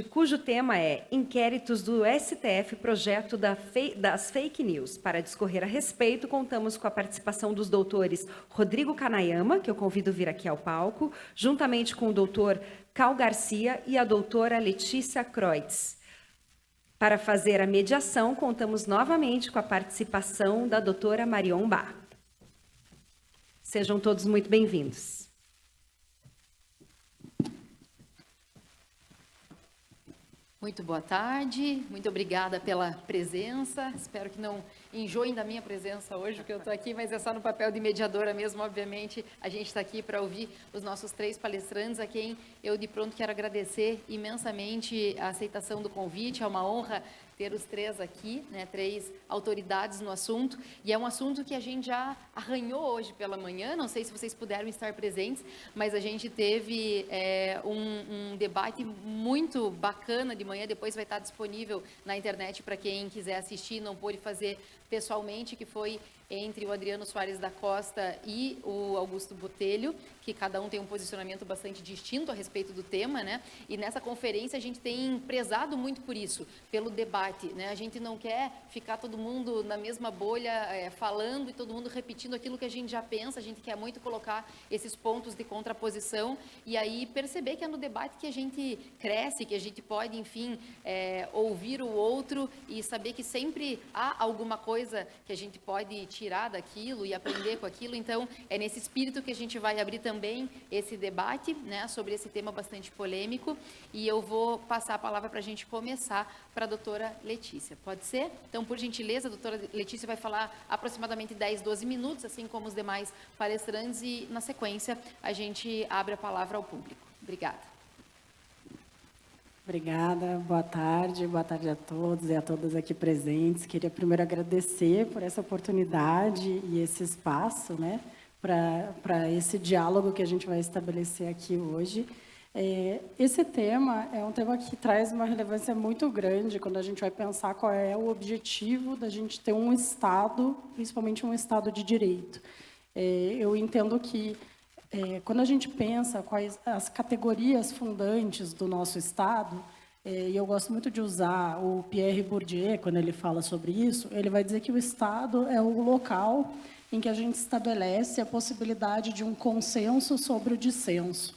Cujo tema é Inquéritos do STF, projeto das fake news. Para discorrer a respeito, contamos com a participação dos doutores Rodrigo Kanayama, que eu convido vir aqui ao palco, juntamente com o doutor Cal Garcia e a doutora Letícia Kreutz. Para fazer a mediação, contamos novamente com a participação da doutora Marion Bá. Sejam todos muito bem-vindos. Muito boa tarde, muito obrigada pela presença. Espero que não enjoem da minha presença hoje, porque eu estou aqui, mas é só no papel de mediadora mesmo, obviamente. A gente está aqui para ouvir os nossos 3 palestrantes, a quem eu de pronto quero agradecer imensamente a aceitação do convite. É uma honra ter os 3 aqui, né, 3 autoridades no assunto, e é um assunto que a gente já arranhou hoje pela manhã, não sei se vocês puderam estar presentes, mas a gente teve um debate muito bacana de manhã, depois vai estar disponível na internet para quem quiser assistir, não pôde fazer pessoalmente, que foi entre o Adriano Soares da Costa e o Augusto Botelho, que cada um tem um posicionamento bastante distinto a respeito do tema, né? E nessa conferência a gente tem prezado muito por isso, pelo debate, né? A gente não quer ficar todo mundo na mesma bolha falando e todo mundo repetindo aquilo que a gente já pensa, a gente quer muito colocar esses pontos de contraposição e aí perceber que é no debate que a gente cresce, que a gente pode, enfim, ouvir o outro e saber que sempre há alguma coisa que a gente pode tirar daquilo e aprender com aquilo. Então, é nesse espírito que a gente vai abrir também esse debate, né, sobre esse tema bastante polêmico. E eu vou passar a palavra para a gente começar para a doutora Letícia. Pode ser? Então, por gentileza, a doutora Letícia vai falar aproximadamente 10, 12 minutos, assim como os demais palestrantes, e, na sequência, a gente abre a palavra ao público. Obrigada. Obrigada, boa tarde a todos e a todas aqui presentes. Queria primeiro agradecer por essa oportunidade e esse espaço, né, para esse diálogo que a gente vai estabelecer aqui hoje. Esse tema é um tema que traz uma relevância muito grande quando a gente vai pensar qual é o objetivo da gente ter um Estado, principalmente um Estado de direito. Eu entendo que quando a gente pensa quais as categorias fundantes do nosso Estado, e eu gosto muito de usar o Pierre Bourdieu, quando ele fala sobre isso, ele vai dizer que o Estado é o local em que a gente estabelece a possibilidade de um consenso sobre o dissenso,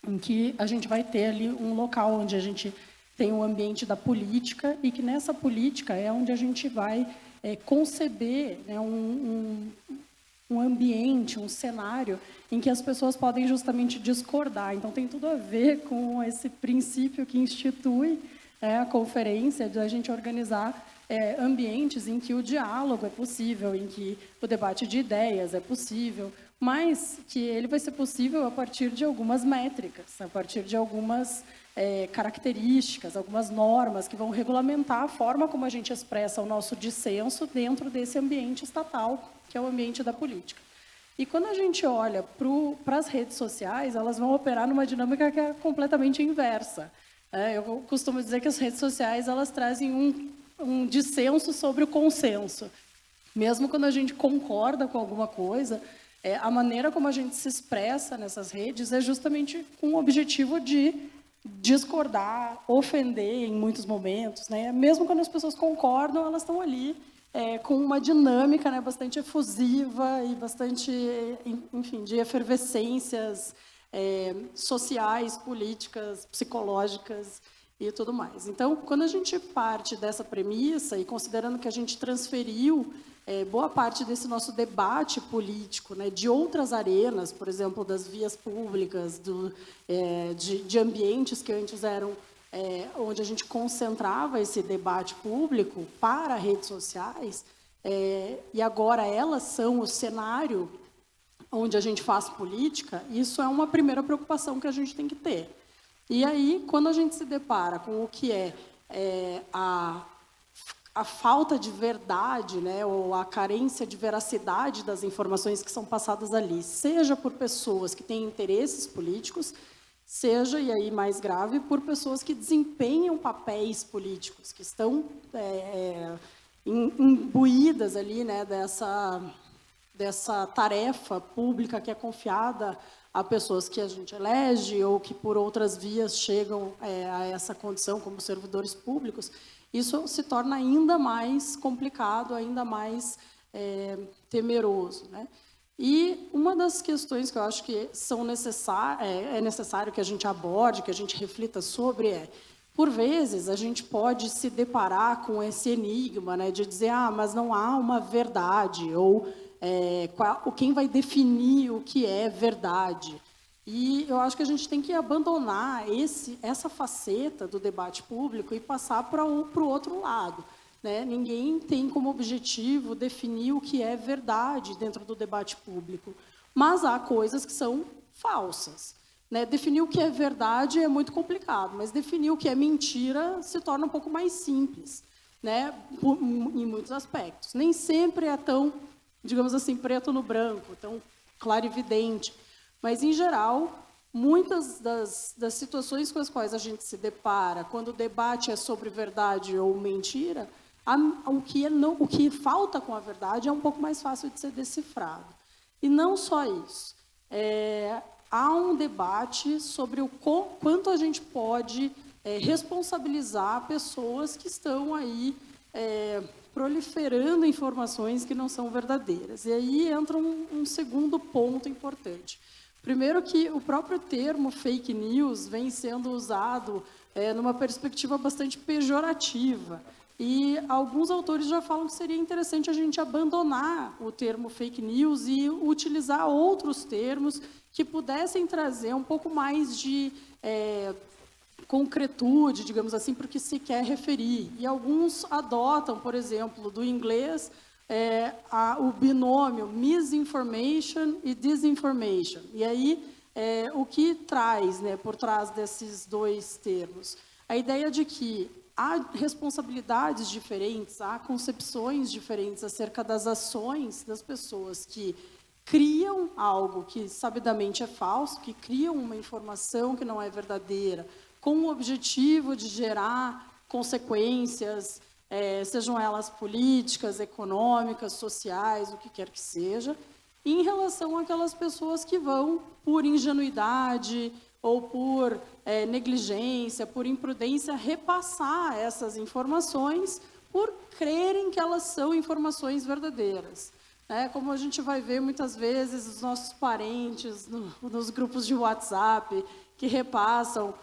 em que a gente vai ter ali um local onde a gente tem o ambiente da política e que nessa política é onde a gente vai conceber, né, um ambiente, um cenário em que as pessoas podem justamente discordar. Então, tem tudo a ver com esse princípio que institui a conferência, de a gente organizar ambientes em que o diálogo é possível, em que o debate de ideias é possível, mas que ele vai ser possível a partir de algumas métricas, a partir de algumas características, algumas normas que vão regulamentar a forma como a gente expressa o nosso dissenso dentro desse ambiente estatal, que é o ambiente da política. E quando a gente olha para as redes sociais, elas vão operar numa dinâmica que é completamente inversa. Eu costumo dizer que as redes sociais elas trazem um dissenso sobre o consenso. Mesmo quando a gente concorda com alguma coisa, a maneira como a gente se expressa nessas redes é justamente com o objetivo de discordar, ofender em muitos momentos, né? Mesmo quando as pessoas concordam, elas estão ali com uma dinâmica, né, bastante efusiva e bastante, enfim, de efervescências sociais, políticas, psicológicas e tudo mais. Então, quando a gente parte dessa premissa e considerando que a gente transferiu boa parte desse nosso debate político, né, de outras arenas, por exemplo, das vias públicas, de ambientes que antes eram onde a gente concentrava esse debate público para redes sociais, e agora elas são o cenário onde a gente faz política, isso é uma primeira preocupação que a gente tem que ter. E aí, quando a gente se depara com o que a falta de verdade, né, ou a carência de veracidade das informações que são passadas ali, seja por pessoas que têm interesses políticos, seja, e aí mais grave, por pessoas que desempenham papéis políticos, que estão imbuídas ali, né, dessa tarefa pública que é confiada a pessoas que a gente elege ou que por outras vias chegam a essa condição como servidores públicos, isso se torna ainda mais complicado, ainda mais temeroso, né? E uma das questões que eu acho que é necessário que a gente aborde, que a gente reflita sobre por vezes, a gente pode se deparar com esse enigma, né, de dizer, mas não há uma verdade, ou quem vai definir o que é verdade. E eu acho que a gente tem que abandonar essa faceta do debate público e passar para o outro lado, né? Ninguém tem como objetivo definir o que é verdade dentro do debate público, mas há coisas que são falsas. Né? Definir o que é verdade é muito complicado, mas definir o que é mentira se torna um pouco mais simples, né? Em muitos aspectos. Nem sempre é tão, digamos assim, preto no branco, tão clarividente, mas, em geral, muitas das situações com as quais a gente se depara, quando o debate é sobre verdade ou mentira, o que falta com a verdade é um pouco mais fácil de ser decifrado. E não só isso. Há um debate sobre o quanto a gente pode responsabilizar pessoas que estão aí proliferando informações que não são verdadeiras. E aí entra um segundo ponto importante. Primeiro que o próprio termo fake news vem sendo usado numa perspectiva bastante pejorativa. E alguns autores já falam que seria interessante a gente abandonar o termo fake news e utilizar outros termos que pudessem trazer um pouco mais de concretude, digamos assim, para o que se quer referir. E alguns adotam, por exemplo, do inglês, o binômio misinformation e disinformation. E aí, o que traz, né, por trás desses dois termos? A ideia de que há responsabilidades diferentes, há concepções diferentes acerca das ações das pessoas que criam algo que sabidamente é falso, que criam uma informação que não é verdadeira, com o objetivo de gerar consequências, sejam elas políticas, econômicas, sociais, o que quer que seja, em relação àquelas pessoas que vão, por ingenuidade ou por negligência, por imprudência, repassar essas informações por crerem que elas são informações verdadeiras. Como a gente vai ver muitas vezes os nossos parentes nos grupos de WhatsApp que repassam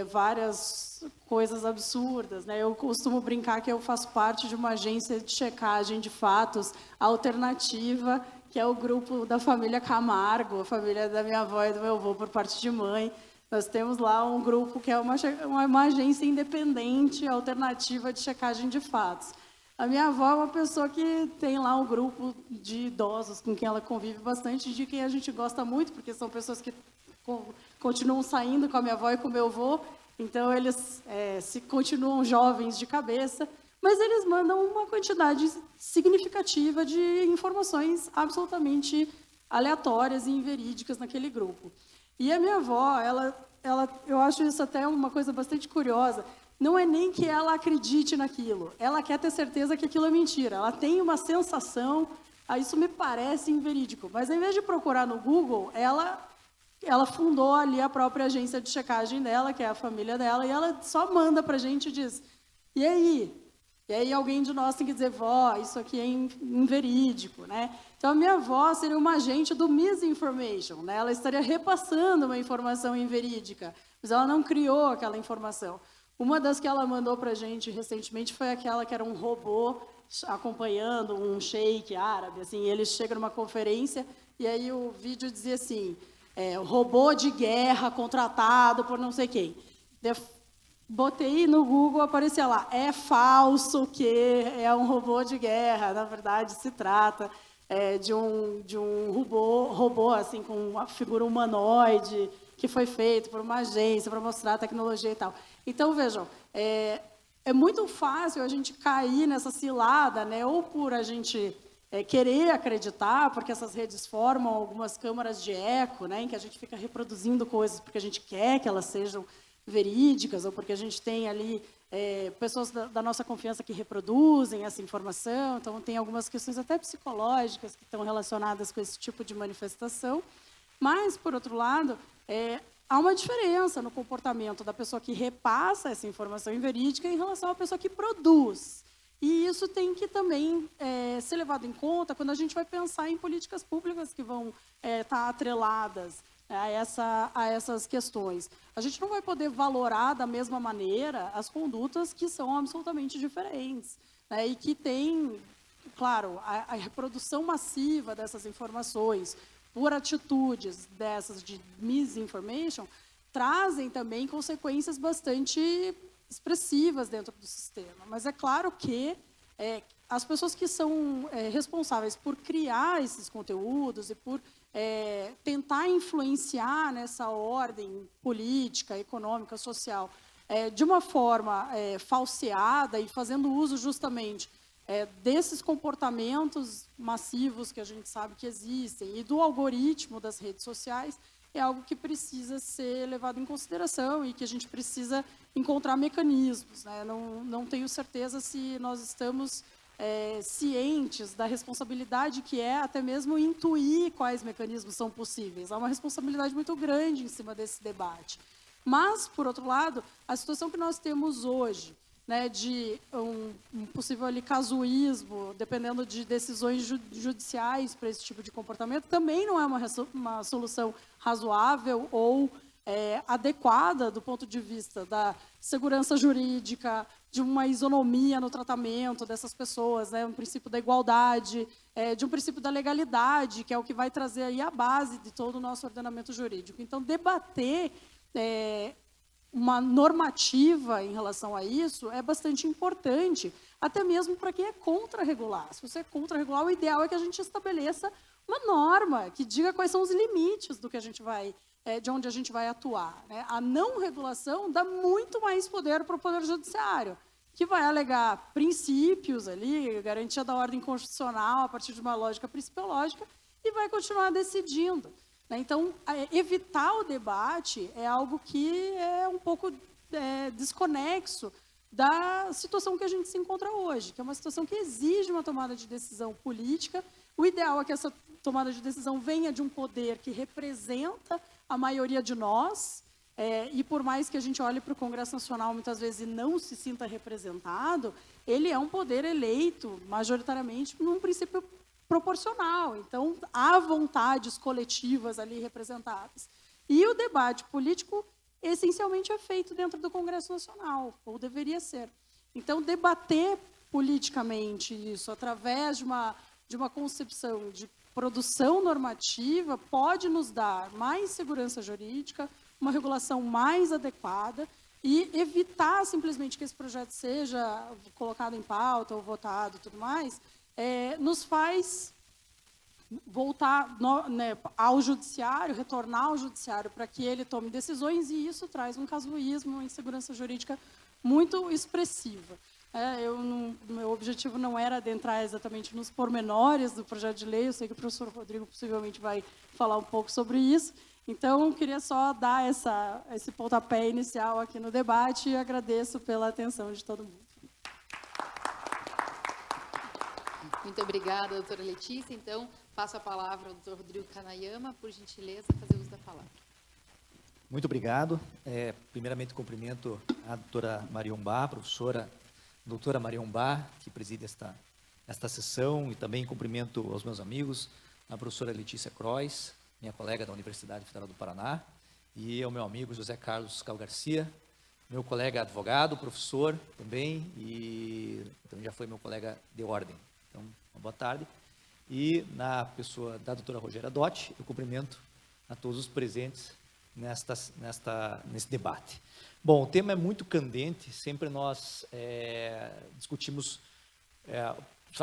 várias coisas absurdas. Eu costumo brincar que eu faço parte de uma agência de checagem de fatos alternativa, que é o grupo da família Camargo, a família da minha avó e do meu avô por parte de mãe. Nós temos lá um grupo que é uma agência independente, alternativa de checagem de fatos. A minha avó é uma pessoa que tem lá um grupo de idosos com quem ela convive bastante, de quem a gente gosta muito, porque são pessoas que continuam saindo com a minha avó e com o meu avô, então eles continuam jovens de cabeça, mas eles mandam uma quantidade significativa de informações absolutamente aleatórias e inverídicas naquele grupo. E a minha avó, eu acho isso até uma coisa bastante curiosa, não é nem que ela acredite naquilo, ela quer ter certeza que aquilo é mentira, ela tem uma sensação, isso me parece inverídico, mas ao invés de procurar no Google, ela fundou ali a própria agência de checagem dela, que é a família dela, e ela só manda para a gente e diz, e aí? E aí alguém de nós tem que dizer, vó, isso aqui é inverídico, né? Então, a minha avó seria uma agente do misinformation, né? Ela estaria repassando uma informação inverídica, mas ela não criou aquela informação. Uma das que ela mandou para a gente recentemente foi aquela que era um robô acompanhando um sheik árabe, assim, ele chega numa conferência e aí o vídeo dizia assim, robô de guerra contratado por não sei quem. Botei no Google, aparecia lá, é falso que é um robô de guerra, na verdade se trata de um robô assim, com uma figura humanoide, que foi feito por uma agência para mostrar a tecnologia e tal. Então, vejam, é muito fácil a gente cair nessa cilada, né? Ou por a gente querer acreditar, porque essas redes formam algumas câmaras de eco, né? Em que a gente fica reproduzindo coisas porque a gente quer que elas sejam verídicas, ou porque a gente tem ali pessoas da nossa confiança que reproduzem essa informação. Então, tem algumas questões até psicológicas que estão relacionadas com esse tipo de manifestação. Mas, por outro lado, há uma diferença no comportamento da pessoa que repassa essa informação inverídica em relação à pessoa que produz. E isso tem que também ser levado em conta quando a gente vai pensar em políticas públicas que vão estar atreladas a essas questões. A gente não vai poder valorar da mesma maneira as condutas que são absolutamente diferentes, né, e que tem, claro, a reprodução massiva dessas informações por atitudes dessas de misinformation trazem também consequências bastante expressivas dentro do sistema. Mas é claro que as pessoas que são responsáveis por criar esses conteúdos e por tentar influenciar nessa ordem política, econômica, social, de uma forma falseada e fazendo uso justamente desses comportamentos massivos que a gente sabe que existem e do algoritmo das redes sociais, é algo que precisa ser levado em consideração e que a gente precisa encontrar mecanismos, né? Não tenho certeza se nós estamos cientes da responsabilidade que é até mesmo intuir quais mecanismos são possíveis. Há uma responsabilidade muito grande em cima desse debate. Mas, por outro lado, a situação que nós temos hoje, né, de um possível ali, casuísmo, dependendo de decisões judiciais para esse tipo de comportamento, também não é uma solução razoável ou adequada do ponto de vista da segurança jurídica, de uma isonomia no tratamento dessas pessoas, né, um princípio da igualdade, de um princípio da legalidade, que é o que vai trazer aí a base de todo o nosso ordenamento jurídico. Então, debater uma normativa em relação a isso é bastante importante, até mesmo para quem é contra-regular. Se você é contra-regular, o ideal é que a gente estabeleça uma norma que diga quais são os limites do que a gente vai, de onde a gente vai atuar, né? A não regulação dá muito mais poder para o Poder Judiciário, que vai alegar princípios ali, garantia da ordem constitucional a partir de uma lógica principiológica e vai continuar decidindo. Então, evitar o debate é algo que é um pouco desconexo da situação que a gente se encontra hoje, que é uma situação que exige uma tomada de decisão política. O ideal é que essa tomada de decisão venha de um poder que representa a maioria de nós, e por mais que a gente olhe para o Congresso Nacional muitas vezes e não se sinta representado, ele é um poder eleito majoritariamente num princípio proporcional. Então, há vontades coletivas ali representadas. E o debate político, essencialmente, é feito dentro do Congresso Nacional, ou deveria ser. Então, debater politicamente isso, através de uma concepção de produção normativa, pode nos dar mais segurança jurídica, uma regulação mais adequada e evitar simplesmente que esse projeto seja colocado em pauta ou votado e tudo mais, nos faz voltar ao judiciário, retornar ao judiciário para que ele tome decisões, e isso traz um casuísmo, uma insegurança jurídica muito expressiva. Meu objetivo não era adentrar exatamente nos pormenores do projeto de lei, eu sei que o professor Rodrigo possivelmente vai falar um pouco sobre isso, então eu queria só dar esse pontapé inicial aqui no debate e agradeço pela atenção de todo mundo. Muito obrigada, doutora Letícia. Então, passo a palavra ao doutor Rodrigo Kanayama, por gentileza, fazer uso da palavra. Muito obrigado. Primeiramente, cumprimento a doutora Mariombá, professora doutora Mariombá, que preside esta sessão, e também cumprimento aos meus amigos, a professora Letícia Crois, minha colega da Universidade Federal do Paraná, e ao meu amigo José Carlos Cal Garcia, meu colega advogado, professor também, e também já foi meu colega de ordem. Então, uma boa tarde. E na pessoa da doutora Rogéria Dotti, eu cumprimento a todos os presentes nesse debate. Bom, o tema é muito candente, sempre nós discutimos,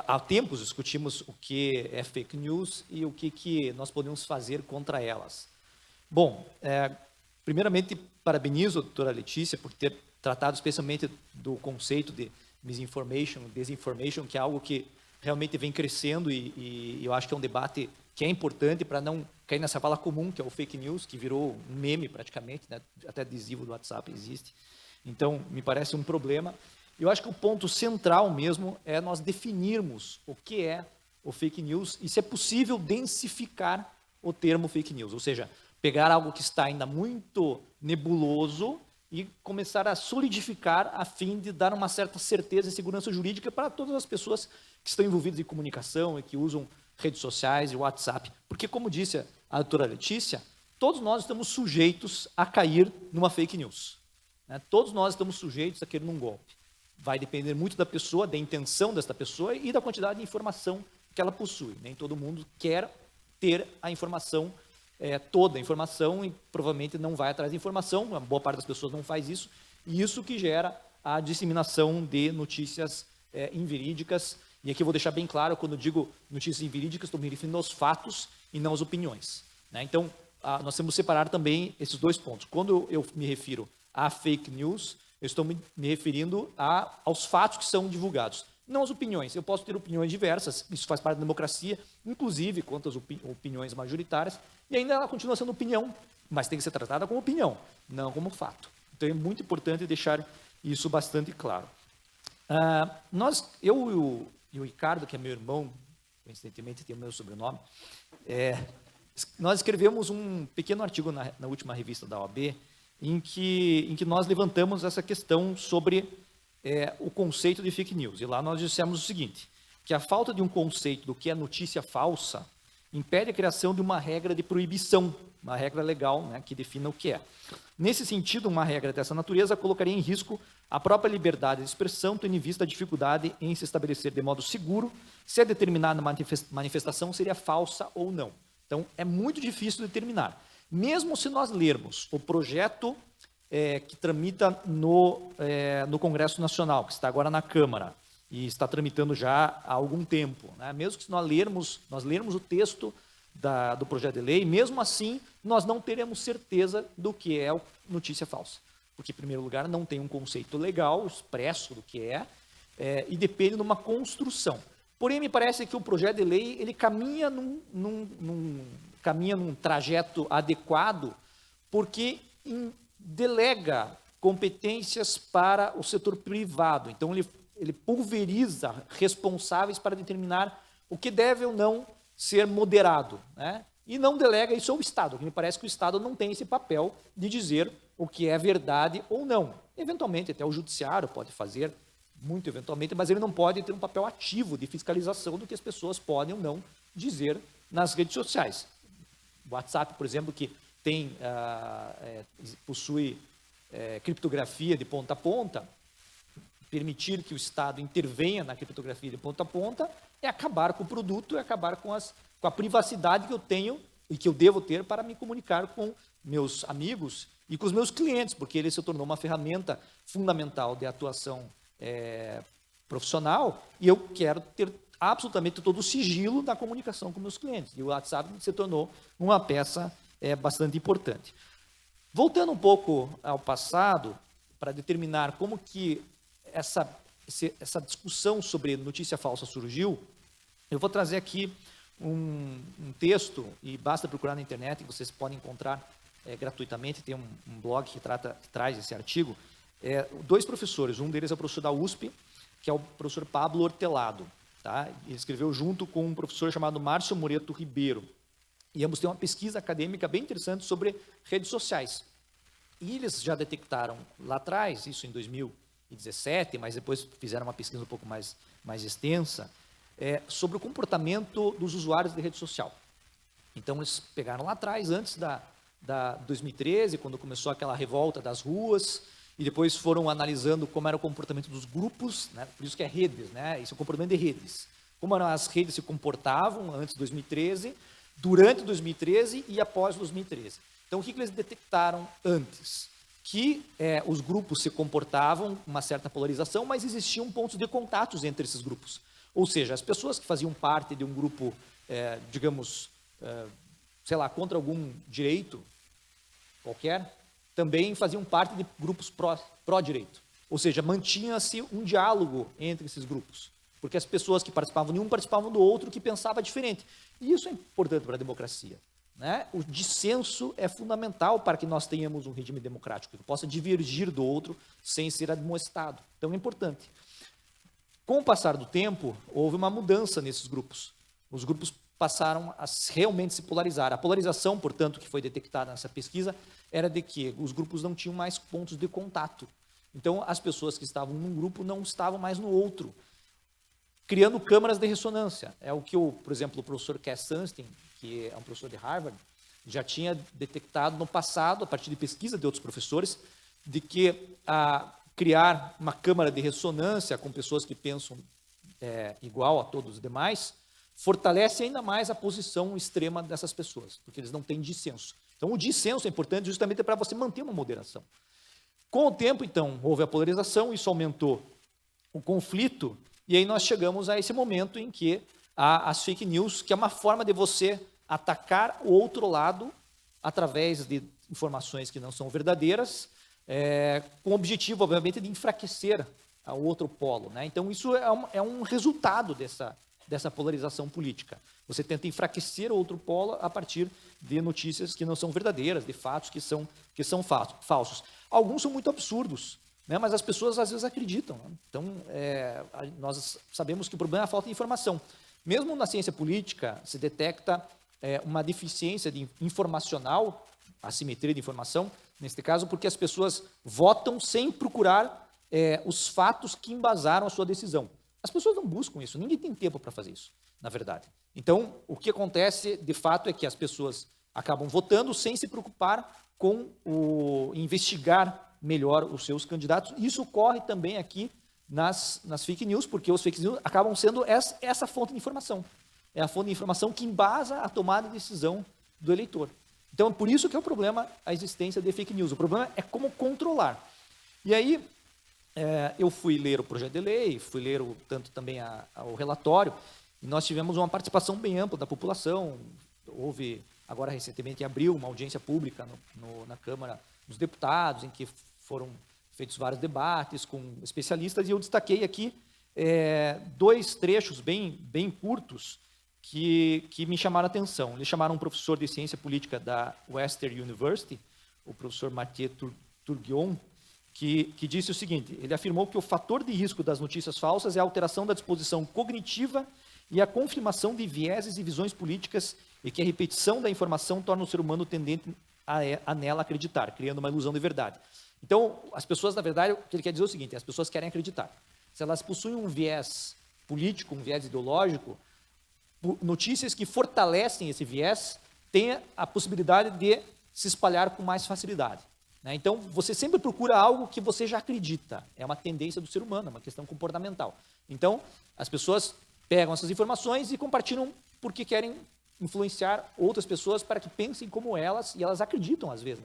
há tempos discutimos o que é fake news e o que nós podemos fazer contra elas. Bom, primeiramente, parabenizo a doutora Letícia por ter tratado especialmente do conceito de misinformation, desinformation, que é algo que realmente vem crescendo e eu acho que é um debate que é importante para não cair nessa fala comum, que é o fake news, que virou um meme praticamente, né? Até adesivo do WhatsApp existe. Então, me parece um problema. Eu acho que o ponto central mesmo é nós definirmos o que é o fake news e, se é possível, densificar o termo fake news, ou seja, pegar algo que está ainda muito nebuloso e começar a solidificar a fim de dar uma certa certeza e segurança jurídica para todas as pessoas que estão envolvidas em comunicação e que usam redes sociais e WhatsApp. Porque, como disse a doutora Letícia, todos nós estamos sujeitos a cair numa fake news, né? Todos nós estamos sujeitos a cair num golpe. Vai depender muito da pessoa, da intenção desta pessoa e da quantidade de informação que ela possui. Nem todo mundo quer ter a informação, toda a informação, e provavelmente não vai atrás da informação, a boa parte das pessoas não faz isso, e isso que gera a disseminação de notícias inverídicas. E aqui eu vou deixar bem claro, quando eu digo notícias inverídicas, estou me referindo aos fatos e não às opiniões, né? Então, nós temos que separar também esses dois pontos. Quando eu me refiro a fake news, eu estou me referindo aos fatos que são divulgados, não às opiniões. Eu posso ter opiniões diversas, isso faz parte da democracia, inclusive quanto às opiniões majoritárias, e ainda ela continua sendo opinião, mas tem que ser tratada como opinião, não como fato. Então é muito importante deixar isso bastante claro. Eu e o Ricardo, que é meu irmão, coincidentemente tem o meu sobrenome, nós escrevemos um pequeno artigo na última revista da OAB, em que nós levantamos essa questão sobre o conceito de fake news. E lá nós dissemos o seguinte, que a falta de um conceito do que é notícia falsa impede a criação de uma regra de proibição, uma regra legal, né, que defina o que é. Nesse sentido, uma regra dessa natureza colocaria em risco a própria liberdade de expressão, tendo em vista a dificuldade em se estabelecer de modo seguro se a determinada manifestação seria falsa ou não. Então, é muito difícil determinar. Mesmo se nós lermos o projeto que tramita no Congresso Nacional, que está agora na Câmara, e está tramitando já há algum tempo, né? Mesmo que nós lermos o texto do projeto de lei, mesmo assim, nós não teremos certeza do que é notícia falsa. Porque, em primeiro lugar, não tem um conceito legal expresso do que e depende de uma construção. Porém, me parece que o projeto de lei ele caminha num trajeto adequado, porque delega competências para o setor privado. Então, ele pulveriza responsáveis para determinar o que deve ou não ser moderado, né? E não delega isso ao Estado, porque me parece que o Estado não tem esse papel de dizer o que é verdade ou não. Eventualmente, até o judiciário pode fazer, muito eventualmente, mas ele não pode ter um papel ativo de fiscalização do que as pessoas podem ou não dizer nas redes sociais. O WhatsApp, por exemplo, que possui criptografia de ponta a ponta, permitir que o Estado intervenha na criptografia de ponta a ponta é acabar com o produto, é acabar com a privacidade que eu tenho e que eu devo ter para me comunicar com meus amigos e com os meus clientes, porque ele se tornou uma ferramenta fundamental de atuação profissional e eu quero ter absolutamente todo o sigilo da comunicação com meus clientes. E o WhatsApp se tornou uma peça bastante importante. Voltando um pouco ao passado, para determinar como que essa discussão sobre notícia falsa surgiu, eu vou trazer aqui um texto, e basta procurar na internet, que vocês podem encontrar gratuitamente, tem um blog que traz esse artigo. Dois professores, um deles é o professor da USP, que é o professor Pablo Hortelado. Tá? Ele escreveu junto com um professor chamado Márcio Moreto Ribeiro. E ambos têm uma pesquisa acadêmica bem interessante sobre redes sociais. E eles já detectaram lá atrás, isso em 2017, mas depois fizeram uma pesquisa um pouco mais extensa, sobre o comportamento dos usuários de rede social. Então, eles pegaram lá atrás, antes da 2013, quando começou aquela revolta das ruas, e depois foram analisando como era o comportamento dos grupos, né? Por isso que é redes, né? Isso é o comportamento de redes. Como as redes se comportavam antes de 2013, durante 2013 e após 2013. Então, o que eles detectaram antes? Que os grupos se comportavam com uma certa polarização, mas existiam pontos de contatos entre esses grupos. Ou seja, as pessoas que faziam parte de um grupo, digamos, sei lá, contra algum direito qualquer, também faziam parte de grupos pró-direito. Ou seja, mantinha-se um diálogo entre esses grupos, porque as pessoas que participavam de um participavam do outro que pensava diferente. E isso é importante para a democracia, né? O dissenso é fundamental para que nós tenhamos um regime democrático, que possa divergir do outro sem ser admoestado. Então é importante. Com o passar do tempo, houve uma mudança nesses grupos. Os grupos passaram a realmente se polarizar. A polarização, portanto, que foi detectada nessa pesquisa, era de que os grupos não tinham mais pontos de contato. Então, as pessoas que estavam num grupo não estavam mais no outro, criando câmaras de ressonância. É o que, por exemplo, o professor Cass Sunstein, que é um professor de Harvard, já tinha detectado no passado, a partir de pesquisa de outros professores, de que criar uma câmara de ressonância com pessoas que pensam igual a todos os demais, fortalece ainda mais a posição extrema dessas pessoas, porque eles não têm dissenso. Então, o dissenso é importante justamente para você manter uma moderação. Com o tempo, então, houve a polarização, isso aumentou o conflito, e aí nós chegamos a esse momento em que há as fake news, que é uma forma de você atacar o outro lado através de informações que não são verdadeiras, com o objetivo, obviamente, de enfraquecer o outro polo, né? Então, isso é um resultado dessa polarização política. Você tenta enfraquecer o outro polo a partir de notícias que não são verdadeiras, de fatos que são falsos. Alguns são muito absurdos, né? Mas as pessoas às vezes acreditam, né? Então, nós sabemos que o problema é a falta de informação. Mesmo na ciência política, se detecta uma deficiência informacional, assimetria de informação, neste caso, porque as pessoas votam sem procurar os fatos que embasaram a sua decisão. As pessoas não buscam isso, ninguém tem tempo para fazer isso, na verdade. Então, o que acontece, de fato, é que as pessoas acabam votando sem se preocupar com investigar melhor os seus candidatos. Isso ocorre também aqui nas fake news, porque os fake news acabam sendo essa fonte de informação. É a fonte de informação que embasa a tomada de decisão do eleitor. Então, é por isso que é o problema a existência de fake news. O problema é como controlar. E aí, eu fui ler o projeto de lei, fui ler tanto também o relatório, e nós tivemos uma participação bem ampla da população. Houve, agora recentemente, em abril, uma audiência pública na Câmara dos Deputados, em que foram feitos vários debates com especialistas, e eu destaquei aqui 2 trechos bem curtos que me chamaram a atenção. Eles chamaram um professor de ciência política da Western University, o professor Mathieu Turguion, que disse o seguinte: ele afirmou que o fator de risco das notícias falsas é a alteração da disposição cognitiva e a confirmação de vieses e visões políticas, e que a repetição da informação torna o ser humano tendente a nela acreditar, criando uma ilusão de verdade. Então, as pessoas, na verdade, o que ele quer dizer é o seguinte: as pessoas querem acreditar. Se elas possuem um viés político, um viés ideológico, notícias que fortalecem esse viés têm a possibilidade de se espalhar com mais facilidade. Então, você sempre procura algo que você já acredita. É uma tendência do ser humano, é uma questão comportamental. Então, as pessoas pegam essas informações e compartilham porque querem influenciar outras pessoas para que pensem como elas, e elas acreditam, às vezes,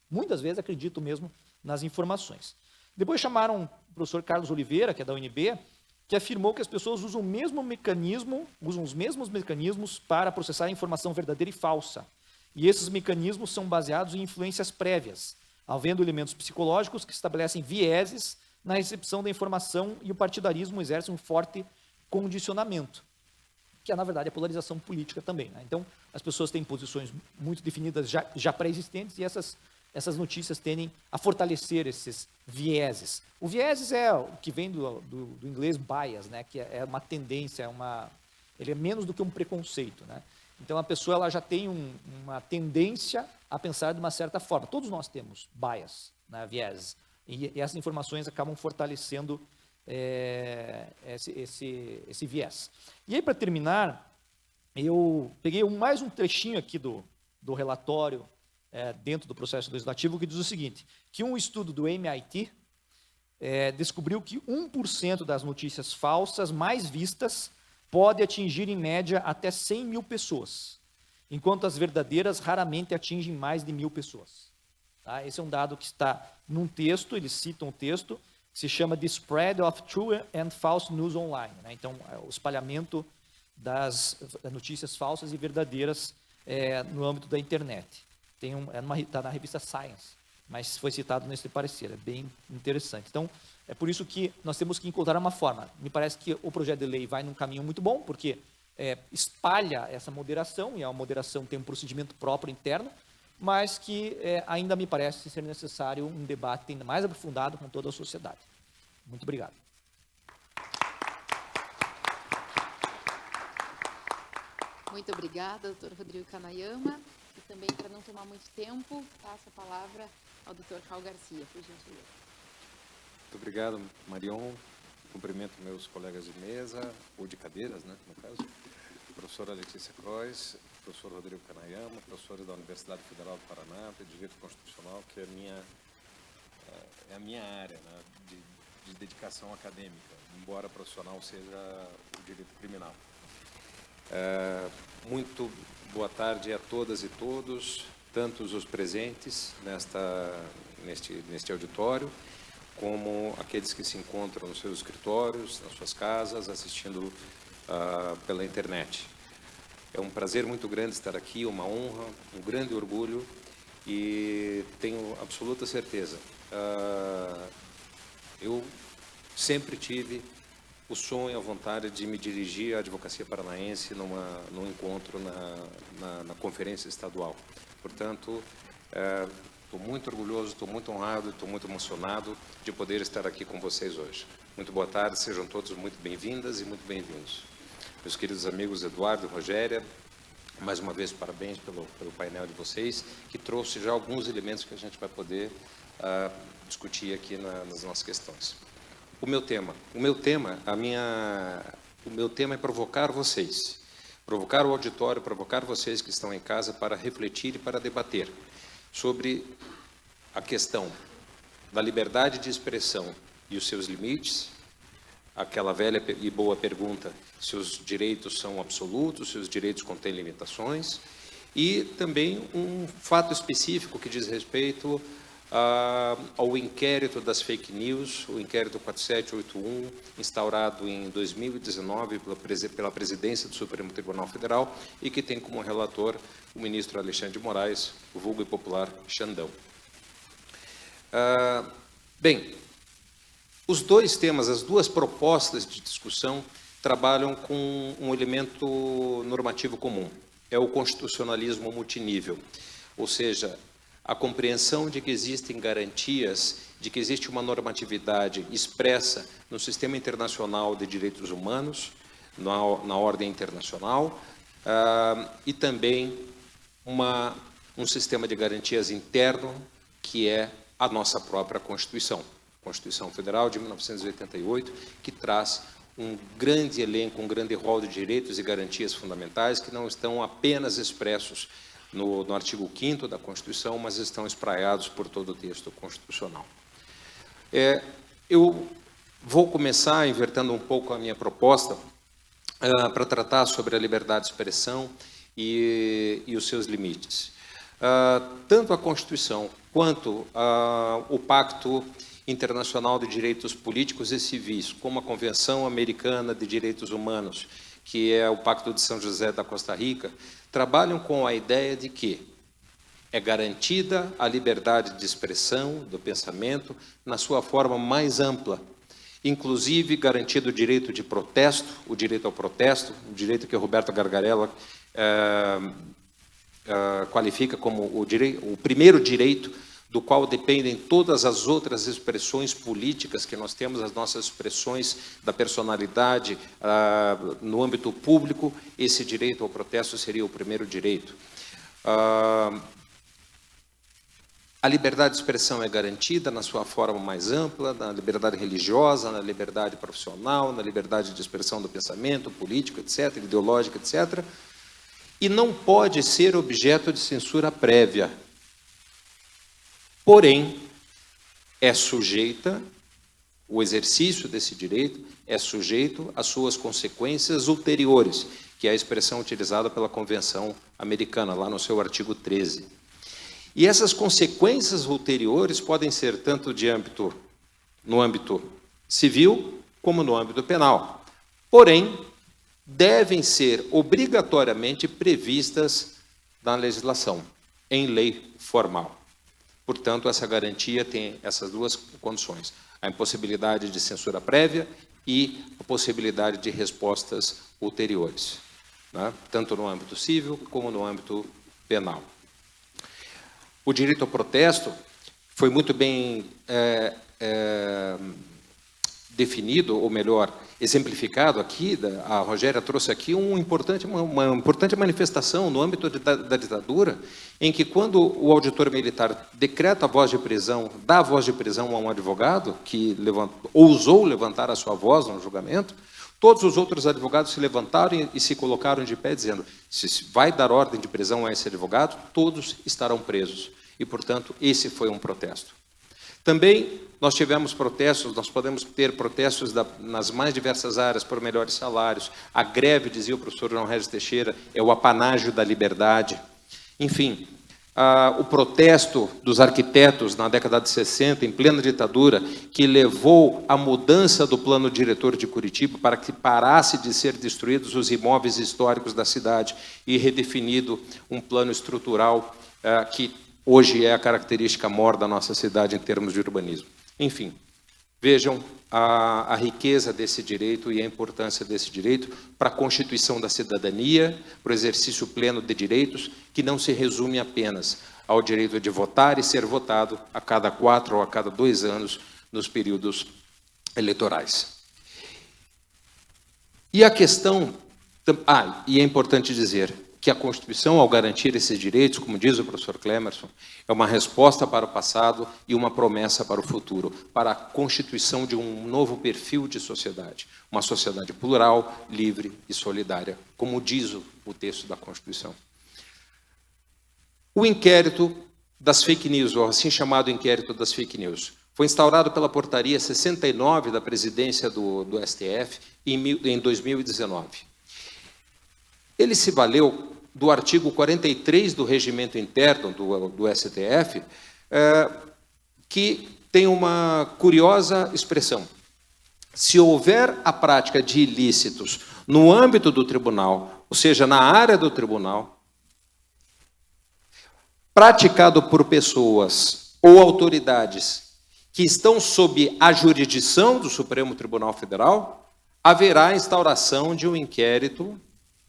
muitas vezes acreditam mesmo nas informações. Depois chamaram o professor Carlos Oliveira, que é da UNB, que afirmou que as pessoas usam os mesmos mecanismos para processar a informação verdadeira e falsa. E esses mecanismos são baseados em influências prévias, havendo elementos psicológicos que estabelecem vieses na recepção da informação, e o partidarismo exerce um forte condicionamento, que é, na verdade, a polarização política também. Então, as pessoas têm posições muito definidas, já pré-existentes, e essas notícias tendem a fortalecer esses vieses. O vieses é o que vem do inglês bias, né? Que é uma tendência, ele é menos do que um preconceito, né? Então, a pessoa ela já tem uma tendência a pensar de uma certa forma. Todos nós temos bias, né, viés. E essas informações acabam fortalecendo esse viés. E aí, para terminar, eu peguei mais um trechinho aqui do relatório dentro do processo legislativo, que diz o seguinte: que um estudo do MIT descobriu que 1% das notícias falsas mais vistas pode atingir, em média, até 100 mil pessoas, enquanto as verdadeiras raramente atingem mais de 1.000 pessoas. Tá? Esse é um dado que está num texto, eles citam um texto, que se chama The Spread of True and False News Online. Né? Então, o espalhamento das notícias falsas e verdadeiras no âmbito da internet. Está na revista Science, mas foi citado nesse parecer, é bem interessante. Então, é por isso que nós temos que encontrar uma forma. Me parece que o projeto de lei vai num caminho muito bom, porque espalha essa moderação, e a moderação tem um procedimento próprio interno, mas que ainda me parece ser necessário um debate ainda mais aprofundado com toda a sociedade. Muito obrigado. Muito obrigada, doutor Rodrigo Kanayama. E também, para não tomar muito tempo, passo a palavra ao doutor Raul Garcia, por gentileza. Muito obrigado, Marion. Cumprimento meus colegas de mesa, ou de cadeiras, né, no caso. Professora Letícia Crois, professor Rodrigo Kanayama, professores da Universidade Federal do Paraná, de Direito Constitucional, que é a minha área, né, de dedicação acadêmica, embora profissional seja o direito criminal. Muito boa tarde a todas e todos, tantos os presentes neste auditório, como aqueles que se encontram nos seus escritórios, nas suas casas, assistindo pela internet. É um prazer muito grande estar aqui, uma honra, um grande orgulho, e tenho absoluta certeza. Eu sempre tive o sonho, a vontade de me dirigir à advocacia paranaense num encontro na conferência estadual. Portanto, estou muito orgulhoso, estou muito honrado, estou muito emocionado de poder estar aqui com vocês hoje. Muito boa tarde, sejam todos muito bem-vindas e muito bem-vindos. Meus queridos amigos Eduardo e Rogéria, mais uma vez parabéns pelo painel de vocês, que trouxe já alguns elementos que a gente vai poder discutir aqui nas nossas questões. O meu tema é provocar vocês, provocar o auditório, provocar vocês que estão em casa para refletir e para debater sobre a questão da liberdade de expressão e os seus limites, aquela velha e boa pergunta se os direitos são absolutos, se os direitos contêm limitações, e também um fato específico que diz respeito ao inquérito das fake news, o inquérito 4781, instaurado em 2019 pela presidência do Supremo Tribunal Federal e que tem como relator o ministro Alexandre de Moraes, o vulgo e popular Xandão. Bem, os dois temas, as duas propostas de discussão trabalham com um elemento normativo comum, é o constitucionalismo multinível, ou seja, a compreensão de que existem garantias, de que existe uma normatividade expressa no sistema internacional de direitos humanos, na ordem internacional, e também um sistema de garantias interno, que é a nossa própria Constituição, Constituição Federal de 1988, que traz um grande elenco, um grande rol de direitos e garantias fundamentais que não estão apenas expressos no artigo 5º da Constituição, mas estão espraiados por todo o texto constitucional. Eu vou começar invertendo um pouco a minha proposta para tratar sobre a liberdade de expressão e os seus limites. Tanto a Constituição quanto o Pacto Internacional de Direitos Políticos e Civis, como a Convenção Americana de Direitos Humanos, que é o Pacto de São José da Costa Rica, trabalham com a ideia de que é garantida a liberdade de expressão do pensamento na sua forma mais ampla, inclusive garantido o direito de protesto, o direito ao protesto, o direito que o Roberto Gargarella qualifica como o primeiro direito do qual dependem todas as outras expressões políticas que nós temos, as nossas expressões da personalidade no âmbito público. Esse direito ao protesto seria o primeiro direito. A liberdade de expressão é garantida na sua forma mais ampla, na liberdade religiosa, na liberdade profissional, na liberdade de expressão do pensamento político, etc., ideológico, etc., e não pode ser objeto de censura prévia. Porém, o exercício desse direito é sujeito às suas consequências ulteriores, que é a expressão utilizada pela Convenção Americana, lá no seu artigo 13. E essas consequências ulteriores podem ser tanto no âmbito civil, como no âmbito penal. Porém, devem ser obrigatoriamente previstas na legislação, em lei formal. Portanto, essa garantia tem essas duas condições: a impossibilidade de censura prévia e a possibilidade de respostas ulteriores, né? Tanto no âmbito civil como no âmbito penal. O direito ao protesto foi muito bem definido, ou melhor, exemplificado aqui, a Rogéria trouxe aqui uma importante manifestação no âmbito da ditadura, em que quando o auditor militar decreta a voz de prisão, dá a voz de prisão a um advogado que ousou levantar a sua voz no julgamento, todos os outros advogados se levantaram e se colocaram de pé, dizendo: se vai dar ordem de prisão a esse advogado, todos estarão presos. E, portanto, esse foi um protesto. Também nós tivemos protestos, nós podemos ter protestos nas mais diversas áreas por melhores salários. A greve, dizia o professor João Regis Teixeira, é o apanágio da liberdade. Enfim, o protesto dos arquitetos na década de 60, em plena ditadura, que levou à mudança do plano diretor de Curitiba para que parasse de ser destruídos os imóveis históricos da cidade e redefinido um plano estrutural que hoje é a característica maior da nossa cidade em termos de urbanismo. Enfim, vejam a riqueza desse direito e a importância desse direito para a constituição da cidadania, para o exercício pleno de direitos, que não se resume apenas ao direito de votar e ser votado a cada 4 ou a cada 2 anos nos períodos eleitorais. E a questão... e é importante dizer que a Constituição, ao garantir esses direitos, como diz o professor Clemerson, é uma resposta para o passado e uma promessa para o futuro, para a constituição de um novo perfil de sociedade, uma sociedade plural, livre e solidária, como diz o texto da Constituição. O inquérito das fake news, ou assim chamado inquérito das fake news, foi instaurado pela portaria 69 da presidência do STF em 2019. Ele se valeu do artigo 43 do regimento interno do STF, que tem uma curiosa expressão. Se houver a prática de ilícitos no âmbito do tribunal, ou seja, na área do tribunal, praticado por pessoas ou autoridades que estão sob a jurisdição do Supremo Tribunal Federal, haverá a instauração de um inquérito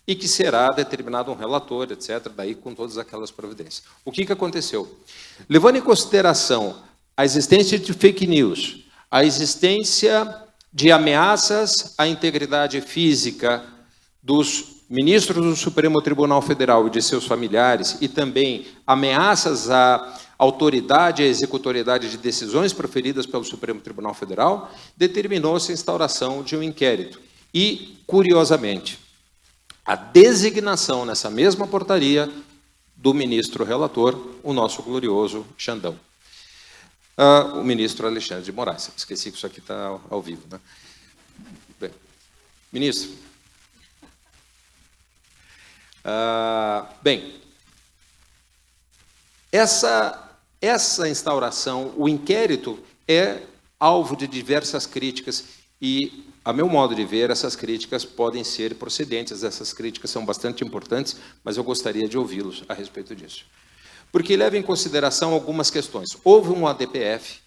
e que será determinado um relator, etc., daí com todas aquelas providências. O que aconteceu? Levando em consideração a existência de fake news, a existência de ameaças à integridade física dos ministros do Supremo Tribunal Federal e de seus familiares, e também ameaças à autoridade e à executoriedade de decisões proferidas pelo Supremo Tribunal Federal, determinou-se a instauração de um inquérito. E, curiosamente, a designação nessa mesma portaria do ministro relator, o nosso glorioso Xandão. O ministro Alexandre de Moraes. Esqueci que isso aqui está ao vivo, né? Bem, ministro. Bem, essa instauração, o inquérito, é alvo de diversas críticas e, a meu modo de ver, essas críticas podem ser procedentes, essas críticas são bastante importantes, mas eu gostaria de ouvi-los a respeito disso. Porque leva em consideração algumas questões. Houve um ADPF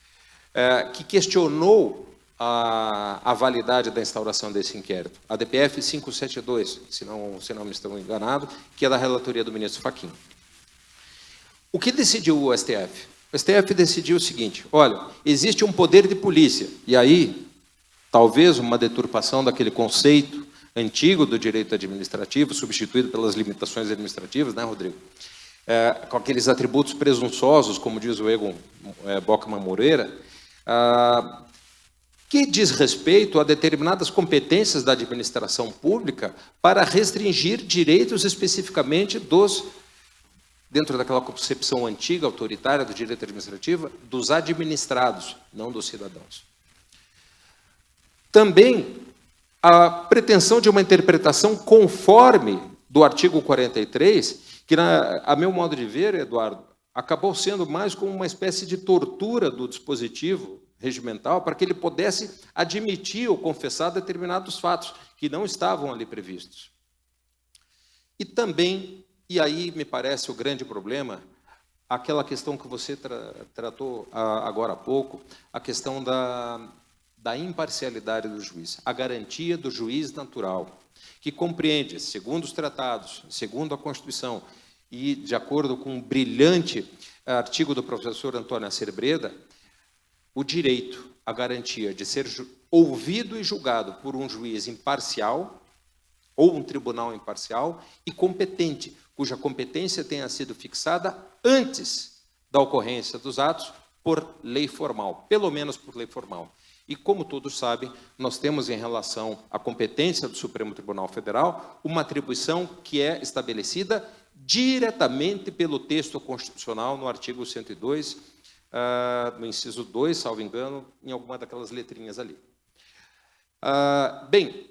que questionou a validade da instauração desse inquérito. ADPF 572, se não me estou enganado, que é da relatoria do ministro Fachin. O que decidiu o STF? O STF decidiu o seguinte: olha, existe um poder de polícia, e aí talvez uma deturpação daquele conceito antigo do direito administrativo, substituído pelas limitações administrativas, né, Rodrigo? Com aqueles atributos presunçosos, como diz o Egon Bockmann Moreira, que diz respeito a determinadas competências da administração pública para restringir direitos especificamente dentro daquela concepção antiga, autoritária do direito administrativo, dos administrados, não dos cidadãos. Também a pretensão de uma interpretação conforme do artigo 43, que, a meu modo de ver, Eduardo, acabou sendo mais como uma espécie de tortura do dispositivo regimental para que ele pudesse admitir ou confessar determinados fatos que não estavam ali previstos. E também, e aí me parece o grande problema, aquela questão que você tratou agora há pouco, a questão da imparcialidade do juiz, a garantia do juiz natural, que compreende, segundo os tratados, segundo a Constituição, e de acordo com um brilhante artigo do professor Antônio Acerbreda, o direito a garantia de ser ouvido e julgado por um juiz imparcial ou um tribunal imparcial e competente, cuja competência tenha sido fixada antes da ocorrência dos atos por lei formal, pelo menos por lei formal. E, como todos sabem, nós temos em relação à competência do Supremo Tribunal Federal uma atribuição que é estabelecida diretamente pelo texto constitucional no artigo 102, no inciso 2, salvo engano, em alguma daquelas letrinhas ali. Bem,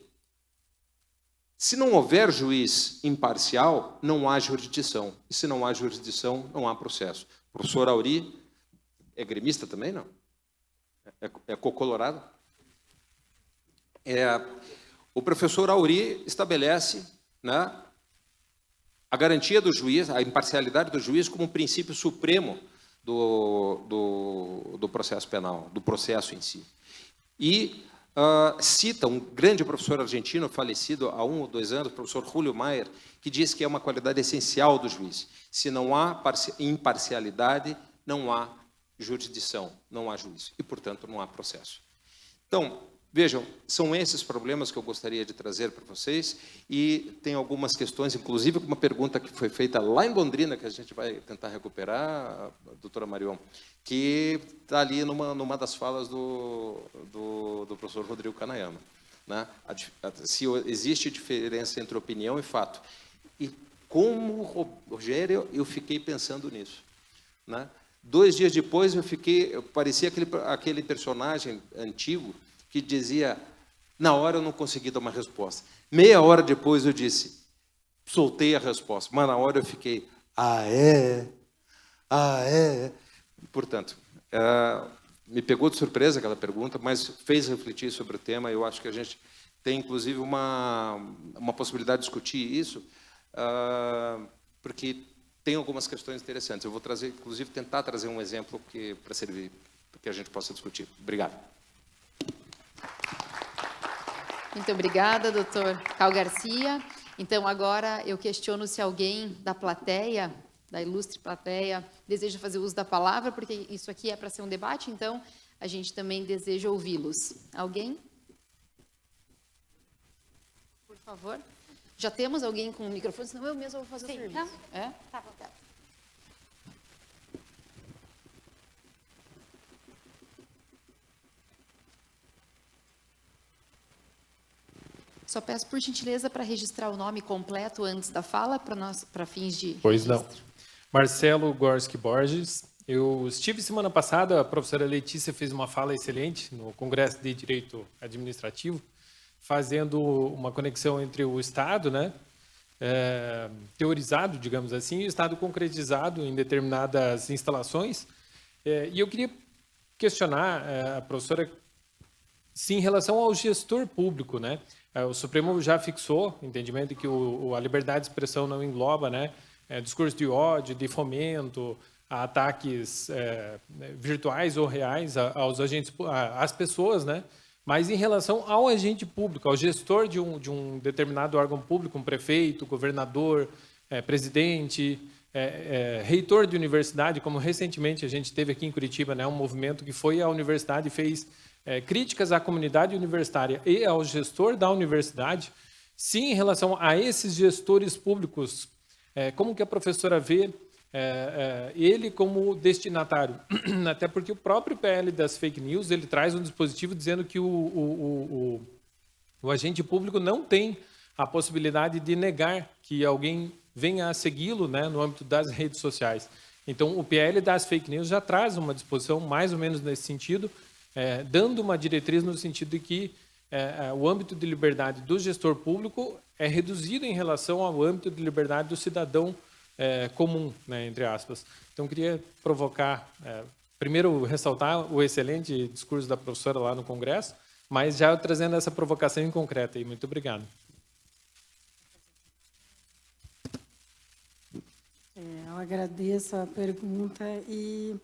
se não houver juiz imparcial, não há jurisdição. E se não há jurisdição, não há processo. O professor Auri é gremista também, não? É cocolorado? O professor Auri estabelece, né, a garantia do juiz, a imparcialidade do juiz como um princípio supremo do processo penal, do processo em si. E cita um grande professor argentino, falecido há 1 ou 2 anos, o professor Julio Mayer, que diz que é uma qualidade essencial do juiz. Se não há imparcialidade, não há jurisdição, não há juízo e, portanto, não há processo. Então, vejam, são esses problemas que eu gostaria de trazer para vocês e tem algumas questões, inclusive uma pergunta que foi feita lá em Londrina, que a gente vai tentar recuperar, doutora Marion, que está ali numa das falas do professor Rodrigo Canayama, né? Se existe diferença entre opinião e fato. E como Rogério, eu fiquei pensando nisso, né? 2 dias depois eu parecia aquele personagem antigo que dizia, na hora eu não consegui dar uma resposta. Meia hora depois eu disse, soltei a resposta, mas na hora eu fiquei, é? Portanto, me pegou de surpresa aquela pergunta, mas fez refletir sobre o tema. Eu acho que a gente tem, inclusive, uma possibilidade de discutir isso, porque tem algumas questões interessantes. Eu vou trazer, inclusive, tentar trazer um exemplo para servir, para que a gente possa discutir. Obrigado. Muito obrigada, doutor Cal Garcia. Então, agora eu questiono se alguém da plateia, da ilustre plateia, deseja fazer uso da palavra, porque isso aqui é para ser um debate, então a gente também deseja ouvi-los. Alguém? Por favor. Já temos alguém com o microfone, senão eu mesmo vou fazer o serviço. Não? É? Tá, tá. Só peço, por gentileza, para registrar o nome completo antes da fala, para fins de Pois registro. não. Marcelo Gorski Borges. Eu estive semana passada, a professora Letícia fez uma fala excelente no Congresso de Direito Administrativo, fazendo uma conexão entre o Estado, né, teorizado, digamos assim, e o Estado concretizado em determinadas instalações. E eu queria questionar a professora se em relação ao gestor público, né, o Supremo já fixou o entendimento de que a liberdade de expressão não engloba, né, discurso de ódio, de fomento, a ataques virtuais ou reais aos agentes, às pessoas, né? Mas em relação ao agente público, ao gestor de um determinado órgão público, um prefeito, governador, presidente, reitor de universidade, como recentemente a gente teve aqui em Curitiba, né, um movimento que foi à universidade e fez críticas à comunidade universitária e ao gestor da universidade. Sim, em relação a esses gestores públicos, como que a professora vê ele como destinatário? Até porque o próprio PL das fake news, ele traz um dispositivo dizendo que o agente público não tem a possibilidade de negar que alguém venha a segui-lo, né, no âmbito das redes sociais. Então, o PL das fake news já traz uma disposição mais ou menos nesse sentido, dando uma diretriz no sentido de que o âmbito de liberdade do gestor público é reduzido em relação ao âmbito de liberdade do cidadão comum, né, entre aspas. Então, queria provocar, primeiro, ressaltar o excelente discurso da professora lá no Congresso, mas já trazendo essa provocação em concreto aí. Muito obrigado. Eu agradeço a pergunta e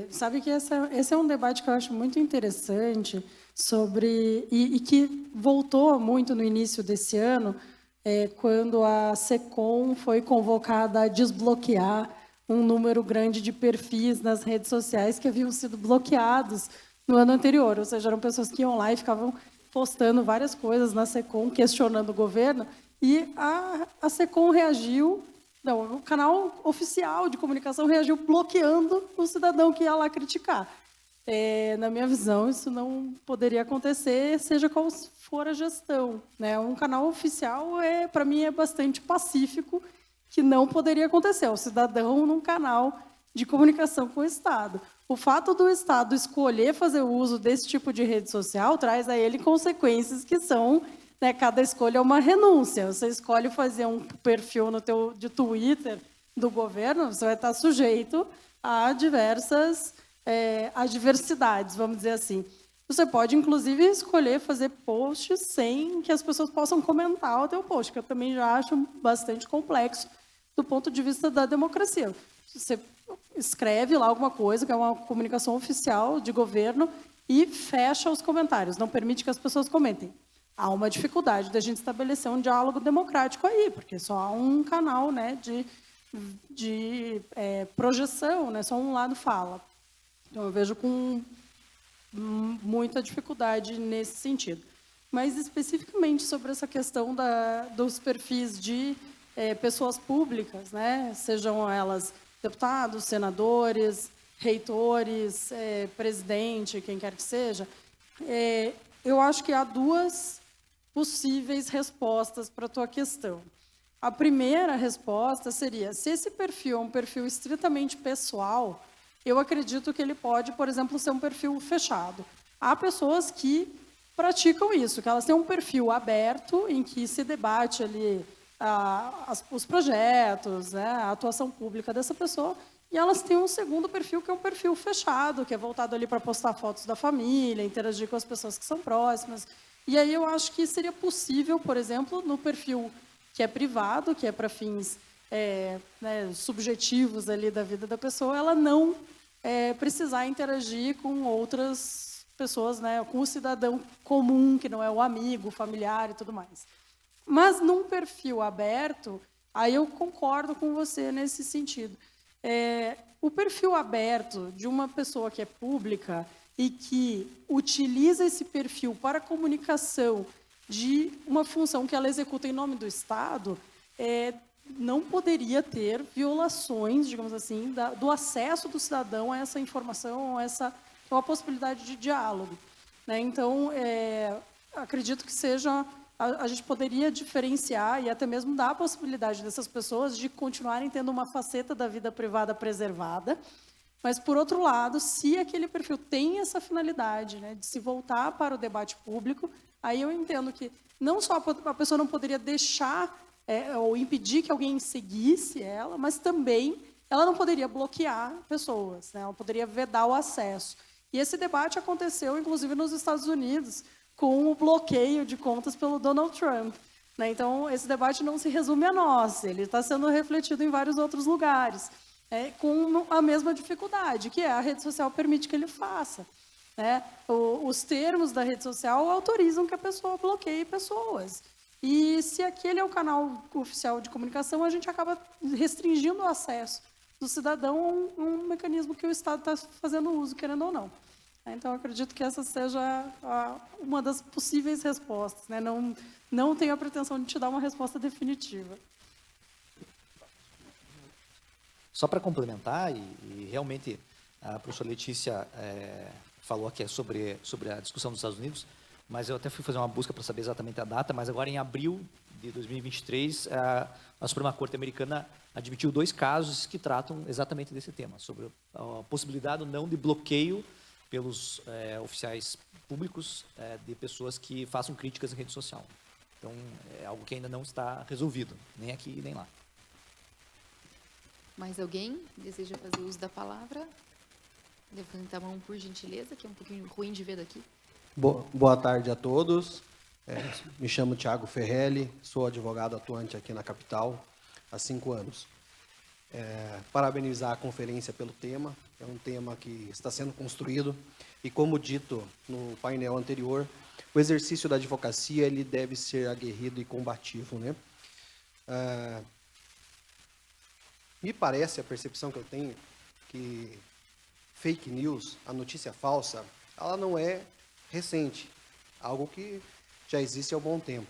sabe que esse é um debate que eu acho muito interessante sobre e que voltou muito no início desse ano, quando a SECOM foi convocada a desbloquear um número grande de perfis nas redes sociais que haviam sido bloqueados no ano anterior, ou seja, eram pessoas que iam lá e ficavam postando várias coisas na SECOM, questionando o governo, e a SECOM reagiu, não, o canal oficial de comunicação reagiu bloqueando o cidadão que ia lá criticar. Na minha visão, isso não poderia acontecer, seja qual for a gestão, né? Um canal oficial, para mim, é bastante pacífico, que não poderia acontecer. O cidadão num canal de comunicação com o Estado. O fato do Estado escolher fazer uso desse tipo de rede social traz a ele consequências que são, né, cada escolha é uma renúncia. Você escolhe fazer um perfil de Twitter do governo, você vai estar sujeito a diversas adversidades, vamos dizer assim. Você pode, inclusive, escolher fazer posts sem que as pessoas possam comentar o teu post, que eu também já acho bastante complexo do ponto de vista da democracia. Você escreve lá alguma coisa, que é uma comunicação oficial de governo, e fecha os comentários, não permite que as pessoas comentem. Há uma dificuldade da gente estabelecer um diálogo democrático aí, porque só há um canal, né, de projeção, né, só um lado fala. Então, eu vejo com muita dificuldade nesse sentido. Mas, especificamente sobre essa questão dos perfis de pessoas públicas, né, sejam elas deputados, senadores, reitores, presidente, quem quer que seja, eu acho que há duas possíveis respostas para a tua questão. A primeira resposta seria, se esse perfil é um perfil estritamente pessoal, eu acredito que ele pode, por exemplo, ser um perfil fechado. Há pessoas que praticam isso, que elas têm um perfil aberto, em que se debate ali os projetos, né, a atuação pública dessa pessoa, e elas têm um segundo perfil, que é um perfil fechado, que é voltado ali para postar fotos da família, interagir com as pessoas que são próximas. E aí eu acho que seria possível, por exemplo, no perfil que é privado, que é para fins né, subjetivos ali da vida da pessoa, ela não precisar interagir com outras pessoas, né, com o cidadão comum, que não é o amigo, o familiar e tudo mais. Mas num perfil aberto, aí eu concordo com você nesse sentido. O perfil aberto de uma pessoa que é pública e que utiliza esse perfil para comunicação de uma função que ela executa em nome do Estado, não poderia ter violações, digamos assim, do acesso do cidadão a essa informação, a uma possibilidade de diálogo, né? Então, acredito que a gente poderia diferenciar e até mesmo dar a possibilidade dessas pessoas de continuarem tendo uma faceta da vida privada preservada, mas, por outro lado, se aquele perfil tem essa finalidade, né, de se voltar para o debate público, aí eu entendo que não só a pessoa não poderia deixar ou impedir que alguém seguisse ela, mas também ela não poderia bloquear pessoas, né, ela poderia vedar o acesso. E esse debate aconteceu, inclusive, nos Estados Unidos, com o bloqueio de contas pelo Donald Trump, né? Então, esse debate não se resume a nós, ele está sendo refletido em vários outros lugares, com a mesma dificuldade, que a rede social permite que ele faça, né? Os termos da rede social autorizam que a pessoa bloqueie pessoas. E se aquele é o canal oficial de comunicação, a gente acaba restringindo o acesso do cidadão a um mecanismo que o Estado está fazendo uso, querendo ou não. Então, eu acredito que essa seja uma das possíveis respostas, né? Não tenho a pretensão de te dar uma resposta definitiva. Só para complementar, e realmente a professora Letícia falou aqui sobre a discussão dos Estados Unidos, mas eu até fui fazer uma busca para saber exatamente a data, mas agora em abril de 2023, a Suprema Corte Americana admitiu 2 casos que tratam exatamente desse tema, sobre a possibilidade ou não de bloqueio pelos oficiais públicos de pessoas que façam críticas em rede social. Então, é algo que ainda não está resolvido, nem aqui nem lá. Mais alguém deseja fazer uso da palavra? Levanta a mão, por gentileza, que é um pouquinho ruim de ver daqui. Boa tarde a todos. Me chamo Thiago Ferrelli, sou advogado atuante aqui na capital há 5 anos. Parabenizar a conferência pelo tema, é um tema que está sendo construído e, como dito no painel anterior, o exercício da advocacia ele deve ser aguerrido e combativo, né? Me parece, a percepção que eu tenho, que fake news, a notícia falsa, ela não é recente, algo que já existe há um bom tempo.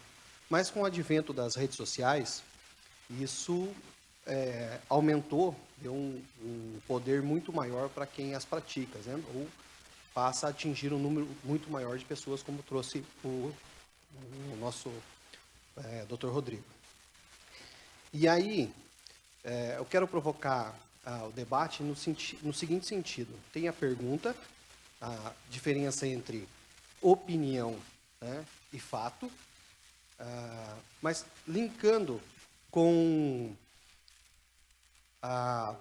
Mas com o advento das redes sociais, isso aumentou, deu um poder muito maior para quem as pratica, né? Ou passa a atingir um número muito maior de pessoas, como trouxe o nosso Dr. Rodrigo. E aí, eu quero provocar o debate no seguinte sentido. Tem a pergunta, a diferença entre opinião, né, e fato, mas linkando com a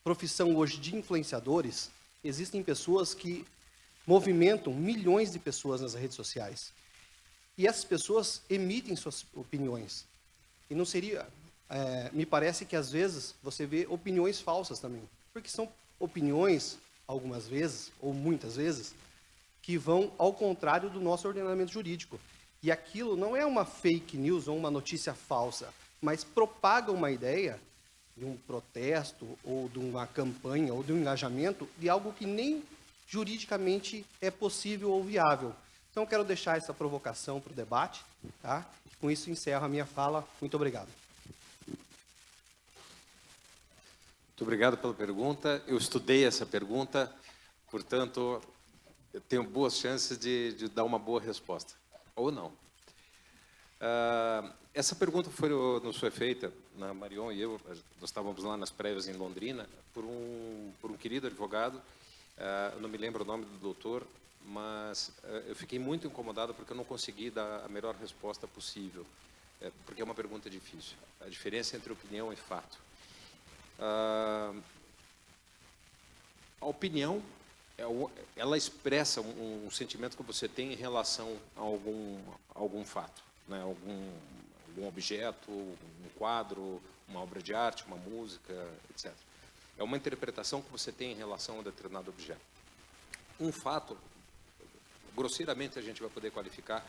profissão hoje de influenciadores, existem pessoas que movimentam milhões de pessoas nas redes sociais. E essas pessoas emitem suas opiniões. E não seria... me parece que, às vezes, você vê opiniões falsas também. Porque são opiniões, algumas vezes, ou muitas vezes, que vão ao contrário do nosso ordenamento jurídico. E aquilo não é uma fake news ou uma notícia falsa, mas propaga uma ideia de um protesto, ou de uma campanha, ou de um engajamento, de algo que nem juridicamente é possível ou viável. Então, eu quero deixar essa provocação para o debate, tá? Com isso, encerro a minha fala. Muito obrigado. Muito obrigado pela pergunta. Eu estudei essa pergunta, portanto, eu tenho boas chances de dar uma boa resposta. Ou não. Essa pergunta nos foi feita, na Marion e eu, nós estávamos lá nas prévias em Londrina, por um querido advogado, eu não me lembro o nome do doutor, mas eu fiquei muito incomodado porque eu não consegui dar a melhor resposta possível, porque é uma pergunta difícil. A diferença entre opinião e fato. A opinião, ela expressa um sentimento que você tem em relação a algum fato, né? algum objeto, um quadro, uma obra de arte, uma música, etc. É uma interpretação que você tem em relação a um determinado objeto. Um fato, grosseiramente a gente vai poder qualificar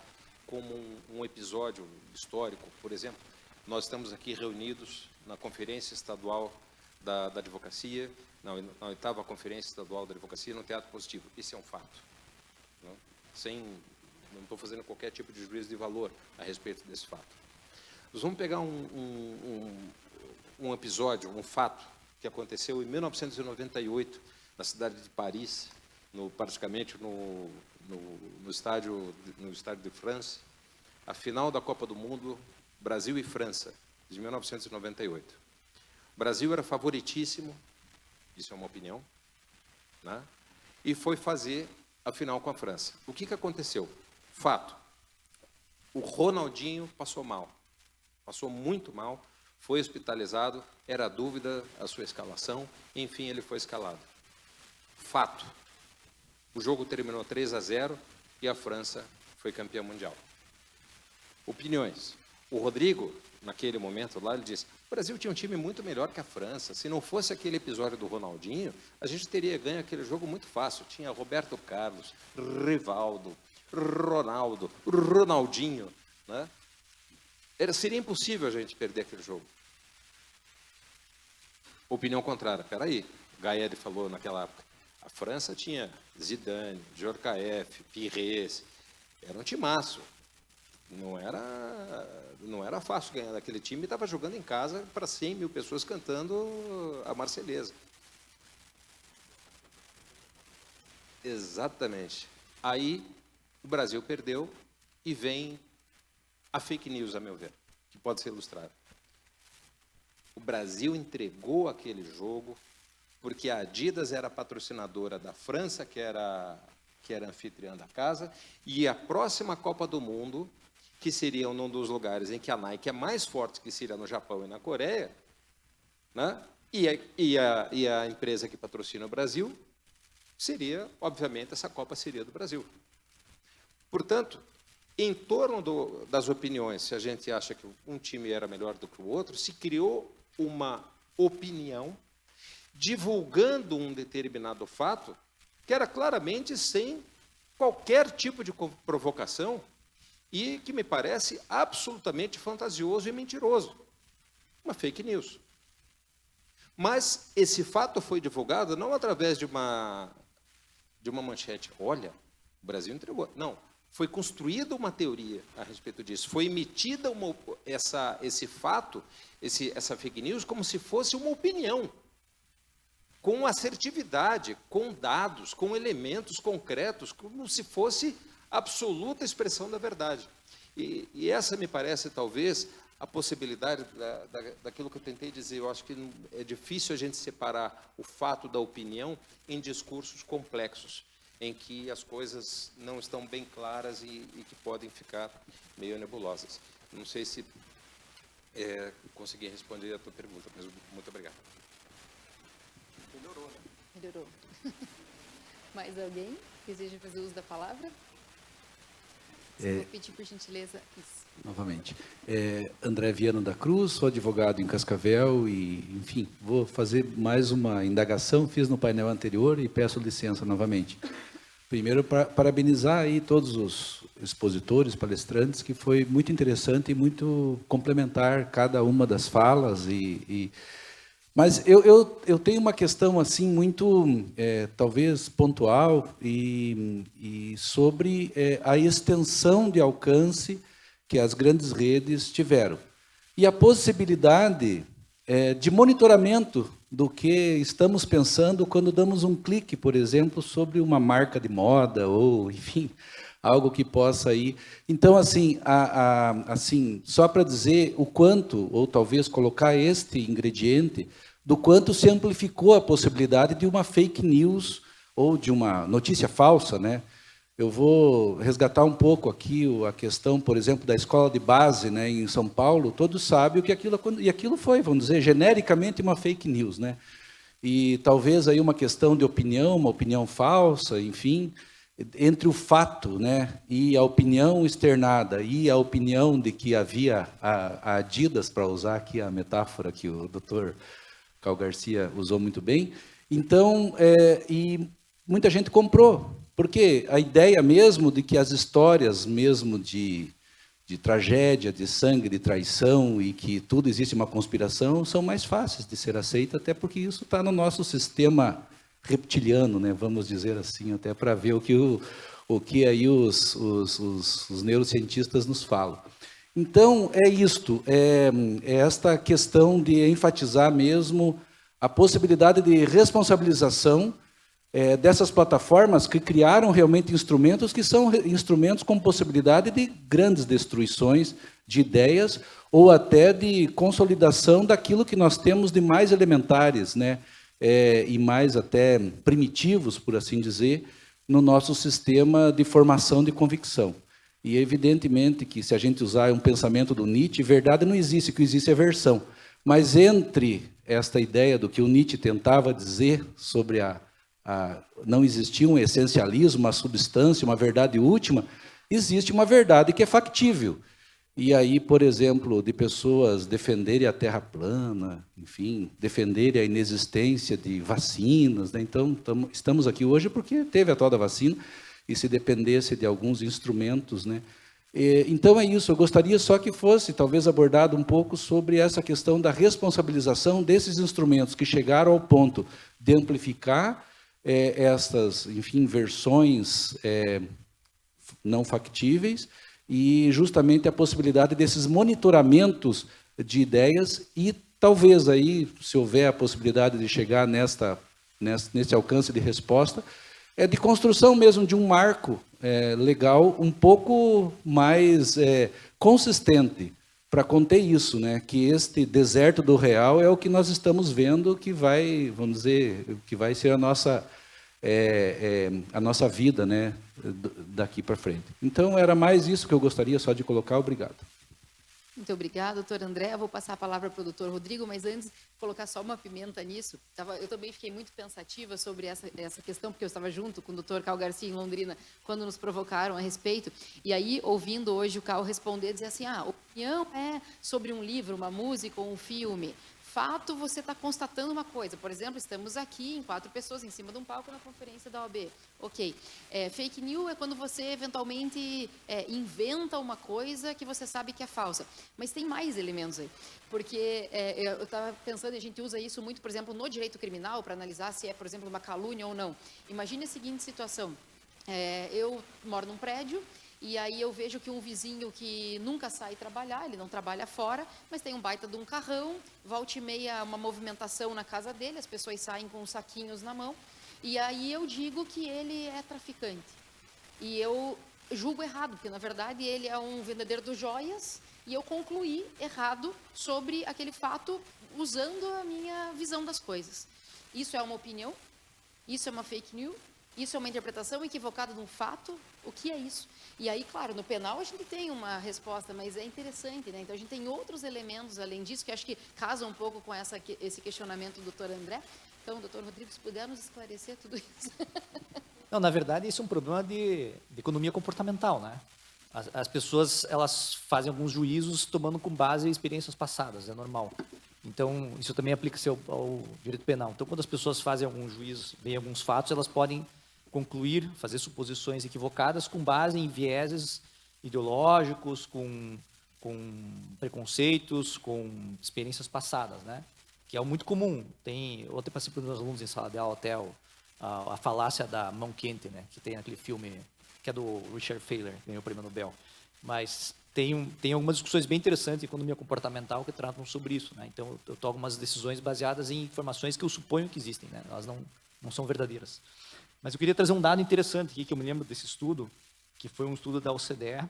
como um episódio histórico. Por exemplo, nós estamos aqui reunidos na Conferência Estadual da Advocacia, na 8ª Conferência Estadual da Advocacia, no Teatro Positivo. Isso é um fato. Não estou fazendo qualquer tipo de juízo de valor a respeito desse fato. Nós vamos pegar um episódio, um fato, que aconteceu em 1998, na cidade de Paris, praticamente no estádio de França, a final da Copa do Mundo, Brasil e França, de 1998. O Brasil era favoritíssimo, isso é uma opinião, né? E foi fazer a final com a França. O que aconteceu? Fato, o Ronaldinho passou mal, passou muito mal, foi hospitalizado, era dúvida a sua escalação, enfim, ele foi escalado. Fato, o jogo terminou 3-0 e a França foi campeã mundial. Opiniões. O Rodrigo, naquele momento lá, ele disse: o Brasil tinha um time muito melhor que a França. Se não fosse aquele episódio do Ronaldinho, a gente teria ganho aquele jogo muito fácil. Tinha Roberto Carlos, Rivaldo, Ronaldo, Ronaldinho, né? Seria impossível a gente perder aquele jogo. Opinião contrária. Peraí, Gaël falou naquela época. A França tinha Zidane, Djorkaeff, Pires. Era um timaço. Não era fácil ganhar daquele time. Estava jogando em casa para 100 mil pessoas cantando a Marselhesa. Exatamente. Aí o Brasil perdeu e vem a fake news, a meu ver, que pode ser ilustrada. O Brasil entregou aquele jogo porque a Adidas era patrocinadora da França, que era anfitriã da casa, e a próxima Copa do Mundo, que seria um dos lugares em que a Nike é mais forte, que seria no Japão e na Coreia, né? E a empresa que patrocina o Brasil seria, obviamente, essa Copa seria do Brasil. Portanto, em torno das opiniões, se a gente acha que um time era melhor do que o outro, se criou uma opinião divulgando um determinado fato que era claramente sem qualquer tipo de provocação e que me parece absolutamente fantasioso e mentiroso. Uma fake news. Mas esse fato foi divulgado não através de de uma manchete. Olha, o Brasil entregou. Não, foi construída uma teoria a respeito disso. Foi emitida esse fato, essa fake news, como se fosse uma opinião, com assertividade, com dados, com elementos concretos, como se fosse absoluta expressão da verdade. E essa me parece, talvez, a possibilidade daquilo que eu tentei dizer. Eu acho que é difícil a gente separar o fato da opinião em discursos complexos, em que as coisas não estão bem claras e que podem ficar meio nebulosas. Não sei se consegui responder a tua pergunta, mas muito obrigado. Melhorou, né? Melhorou. Mais alguém que deseja fazer uso da palavra? Vou pedir, por gentileza, isso. Novamente. André Viano da Cruz, sou advogado em Cascavel e, enfim, vou fazer mais uma indagação, fiz no painel anterior e peço licença novamente. Primeiro, parabenizar aí todos os expositores, palestrantes, que foi muito interessante e muito complementar cada uma das falas. Mas eu tenho uma questão assim muito, talvez, pontual e sobre a extensão de alcance que as grandes redes tiveram. E a possibilidade de monitoramento do que estamos pensando quando damos um clique, por exemplo, sobre uma marca de moda ou, enfim, algo que possa ir. Então, assim, assim, só para dizer o quanto, ou talvez colocar este ingrediente, do quanto se amplificou a possibilidade de uma fake news ou de uma notícia falsa, né? Eu vou resgatar um pouco aqui a questão, por exemplo, da escola de base, né, em São Paulo. Todos sabem o que aquilo foi, vamos dizer, genericamente uma fake news, né? E talvez aí uma questão de opinião, uma opinião falsa, enfim, entre o fato, né, e a opinião externada e a opinião de que havia a Adidas, para usar aqui a metáfora que o Dr. Cal Garcia usou muito bem. Então, e muita gente comprou. Porque a ideia mesmo de que as histórias mesmo de tragédia, de sangue, de traição e que tudo existe uma conspiração são mais fáceis de ser aceitas, até porque isso está no nosso sistema reptiliano, né? Vamos dizer assim, até para ver o que aí os neurocientistas nos falam. Então, é isto, é esta questão de enfatizar mesmo a possibilidade de responsabilização dessas plataformas que criaram realmente instrumentos que são instrumentos com possibilidade de grandes destruições de ideias ou até de consolidação daquilo que nós temos de mais elementares, né? E mais até primitivos, por assim dizer, no nosso sistema de formação de convicção. E evidentemente que se a gente usar um pensamento do Nietzsche, verdade não existe, o que existe é versão. Mas entre esta ideia do que o Nietzsche tentava dizer sobre não existia um essencialismo, uma substância, uma verdade última, existe uma verdade que é factível. E aí, por exemplo, de pessoas defenderem a Terra plana, enfim, defenderem a inexistência de vacinas, né? Então, estamos aqui hoje porque teve a tal da vacina, e se dependesse de alguns instrumentos, né? Então é isso, eu gostaria só que fosse talvez abordado um pouco sobre essa questão da responsabilização desses instrumentos que chegaram ao ponto de amplificar estas, enfim, versões não factíveis e justamente a possibilidade desses monitoramentos de ideias e talvez aí, se houver a possibilidade de chegar nesse alcance de resposta, de construção mesmo de um marco legal um pouco mais consistente para conter isso, né? Que este deserto do real é o que nós estamos vendo que vai, vamos dizer, que vai ser a nossa vida, né? Daqui para frente. Então, era mais isso que eu gostaria só de colocar. Obrigado. Muito obrigada, doutor André. Eu vou passar a palavra para o doutor Rodrigo, mas antes, colocar só uma pimenta nisso. Eu também fiquei muito pensativa sobre essa questão, porque eu estava junto com o doutor Cal Garcia em Londrina, quando nos provocaram a respeito. E aí, ouvindo hoje o Cal responder, dizer assim, a opinião é sobre um livro, uma música ou um filme. fato, você está constatando uma coisa. Por exemplo, estamos aqui em 4 pessoas em cima de um palco na conferência da OAB. Ok. Fake news é quando você, eventualmente, inventa uma coisa que você sabe que é falsa. Mas tem mais elementos aí. Porque eu estava pensando, e a gente usa isso muito, por exemplo, no direito criminal, para analisar se é, por exemplo, uma calúnia ou não. Imagine a seguinte situação. Eu moro num prédio, e aí eu vejo que um vizinho que nunca sai trabalhar, ele não trabalha fora, mas tem um baita de um carrão, volta e meia uma movimentação na casa dele, as pessoas saem com saquinhos na mão, e aí eu digo que ele é traficante. E eu julgo errado, porque na verdade ele é um vendedor de joias, e eu concluí errado sobre aquele fato usando a minha visão das coisas. Isso é uma opinião? Isso é uma fake news? Isso é uma interpretação equivocada de um fato? O que é isso? E aí, claro, no penal a gente tem uma resposta, mas é interessante, né? Então a gente tem outros elementos além disso, que acho que casam um pouco com esse questionamento do doutor André. Então, doutor Rodrigo, se puder nos esclarecer tudo isso. Não, na verdade, isso é um problema de economia comportamental, né? As pessoas, elas fazem alguns juízos tomando com base em experiências passadas, é normal. Então, isso também aplica-se ao direito penal. Então, quando as pessoas fazem algum juízo, veem alguns fatos, elas podem concluir, fazer suposições equivocadas com base em vieses ideológicos, com preconceitos, com experiências passadas, né? Que é muito comum. Eu até passei para os meus alunos em sala de aula até a falácia da mão quente, né? Que tem naquele filme, que é do Richard Thaler, que ganhou o prêmio Nobel. Mas tem algumas discussões bem interessantes em economia comportamental que tratam sobre isso, né? Então, eu tomo algumas decisões baseadas em informações que eu suponho que existem, né? Elas não são verdadeiras. Mas eu queria trazer um dado interessante aqui, que eu me lembro desse estudo, que foi um estudo da OCDE,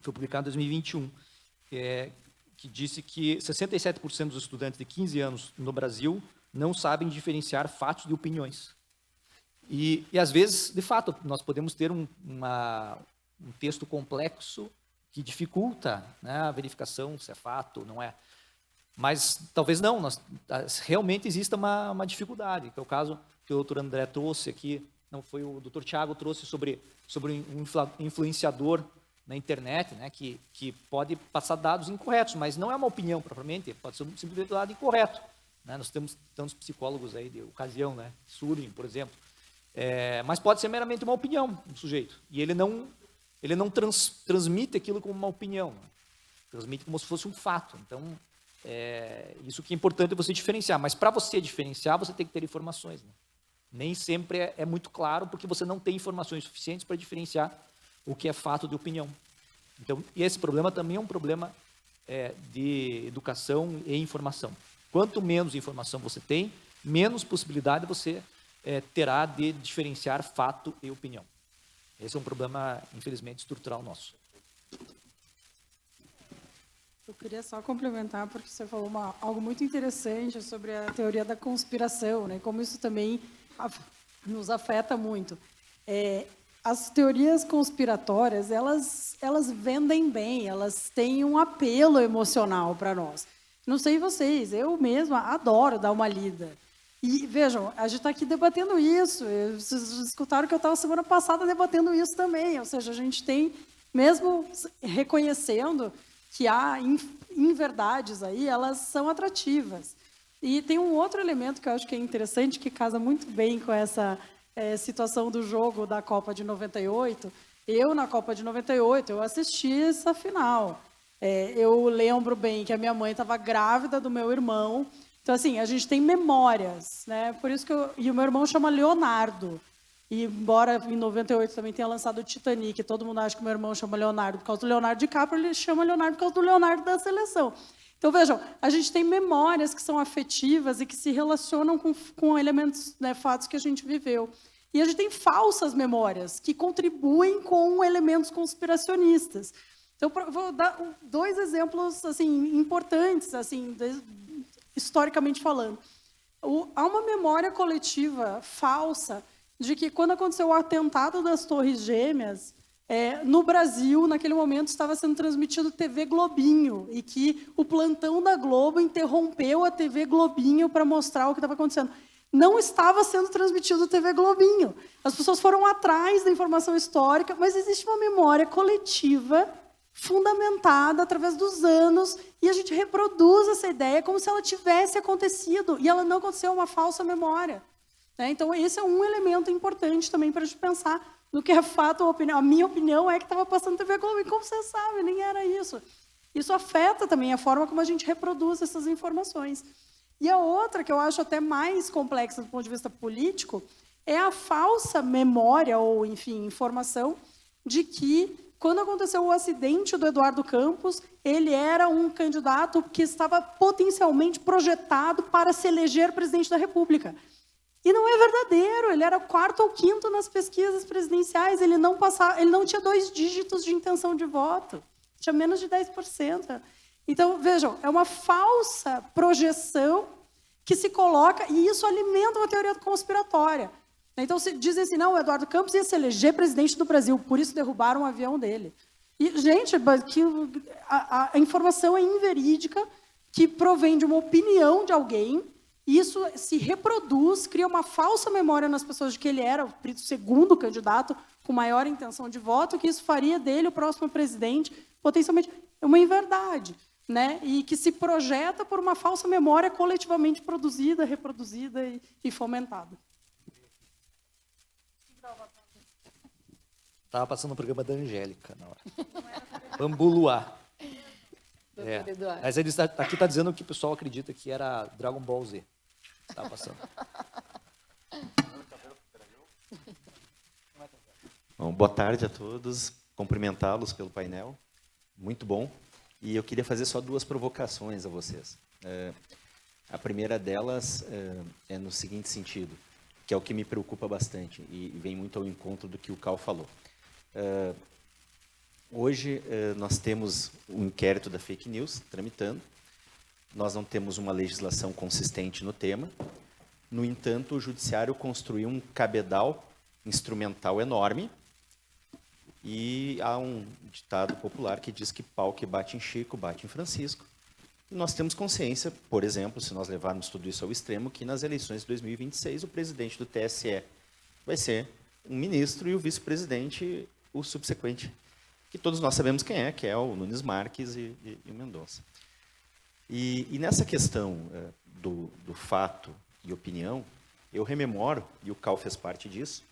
foi publicado em 2021, que disse que 67% dos estudantes de 15 anos no Brasil não sabem diferenciar fatos de opiniões. E às vezes, de fato, nós podemos ter um texto complexo que dificulta, né, a verificação se é fato ou não é. Mas talvez não, realmente exista uma dificuldade, que é o caso que o doutor André trouxe aqui, não foi o doutor Tiago trouxe sobre um influenciador na internet, né, que pode passar dados incorretos, mas não é uma opinião propriamente, pode ser simplesmente um dado incorreto, né? Nós temos tantos psicólogos aí de ocasião, né, Surin, por exemplo, mas pode ser meramente uma opinião do sujeito, e ele não transmite aquilo como uma opinião, né? Transmite como se fosse um fato. Então, isso que é importante você diferenciar, mas para você diferenciar, você tem que ter informações, né? Nem sempre é muito claro, porque você não tem informações suficientes para diferenciar o que é fato de opinião. Então, e esse problema também é um problema de educação e informação. Quanto menos informação você tem, menos possibilidade você terá de diferenciar fato e opinião. Esse é um problema, infelizmente, estrutural nosso. Eu queria só complementar, porque você falou algo muito interessante sobre a teoria da conspiração, né? Como isso também nos afeta muito. As teorias conspiratórias, elas vendem bem, elas têm um apelo emocional para nós. Não sei vocês, eu mesma adoro dar uma lida. E, vejam, a gente está aqui debatendo isso. Vocês escutaram que eu estava semana passada debatendo isso também. Ou seja, a gente tem, mesmo reconhecendo que há inverdades aí, elas são atrativas. E tem um outro elemento que eu acho que é interessante, que casa muito bem com essa situação do jogo da Copa de 98. Eu, na Copa de 98, eu assisti essa final. Eu lembro bem que a minha mãe estava grávida do meu irmão. Então, assim, a gente tem memórias, né? Por isso que e o meu irmão chama Leonardo. E, embora em 98 também tenha lançado o Titanic, todo mundo acha que o meu irmão chama Leonardo por causa do Leonardo DiCaprio, ele chama Leonardo por causa do Leonardo da seleção. Então, vejam, a gente tem memórias que são afetivas e que se relacionam com elementos, né, fatos que a gente viveu. E a gente tem falsas memórias que contribuem com elementos conspiracionistas. Então, vou dar 2 exemplos assim, importantes, assim, historicamente falando. Há uma memória coletiva falsa de que, quando aconteceu o atentado das Torres Gêmeas, no Brasil, naquele momento, estava sendo transmitido TV Globinho, e que o plantão da Globo interrompeu a TV Globinho para mostrar o que estava acontecendo. Não estava sendo transmitido TV Globinho. As pessoas foram atrás da informação histórica, mas existe uma memória coletiva fundamentada através dos anos, e a gente reproduz essa ideia como se ela tivesse acontecido, e ela não aconteceu, uma falsa memória. Né? Então, esse é um elemento importante também para a gente pensar no que é fato ou opinião. A minha opinião é que estava passando TV Globo, e como você sabe, nem era isso. Isso afeta também a forma como a gente reproduz essas informações. E a outra, que eu acho até mais complexa do ponto de vista político, é a falsa memória, ou, enfim, informação, de que, quando aconteceu o acidente do Eduardo Campos, ele era um candidato que estava potencialmente projetado para se eleger presidente da República. E não é verdadeiro, ele era 4º ou 5º nas pesquisas presidenciais, ele não tinha 2 dígitos de intenção de voto, tinha menos de 10%. Então, vejam, é uma falsa projeção que se coloca, e isso alimenta uma teoria conspiratória. Então, se dizem assim, não, o Eduardo Campos ia se eleger presidente do Brasil, por isso derrubaram o avião dele. E, gente, a informação é inverídica, que provém de uma opinião de alguém, e isso se reproduz, cria uma falsa memória nas pessoas de que ele era o 2º candidato com maior intenção de voto, que isso faria dele o próximo presidente, potencialmente. É uma inverdade, né? E que se projeta por uma falsa memória coletivamente produzida, reproduzida e fomentada. Estava passando o programa da Angélica na hora. Bambuluá. Doutor Eduardo. Mas ele aqui está dizendo que o pessoal acredita que era Dragon Ball Z. Estava passando. Bom, boa tarde a todos. Cumprimentá-los pelo painel. Muito bom. E eu queria fazer só 2 provocações a vocês. A primeira delas é no seguinte sentido, que é o que me preocupa bastante e vem muito ao encontro do que o Cal falou. Hoje nós temos um inquérito da fake news tramitando, nós não temos uma legislação consistente no tema, no entanto o judiciário construiu um cabedal instrumental enorme e há um ditado popular que diz que pau que bate em Chico, bate em Francisco. E nós temos consciência, por exemplo, se nós levarmos tudo isso ao extremo, que nas eleições de 2026 o presidente do TSE vai ser um ministro e o vice-presidente o subsequente, que todos nós sabemos quem é, que é o Nunes Marques e o Mendonça. E nessa questão do fato e opinião, eu rememoro, e o Cal fez parte disso,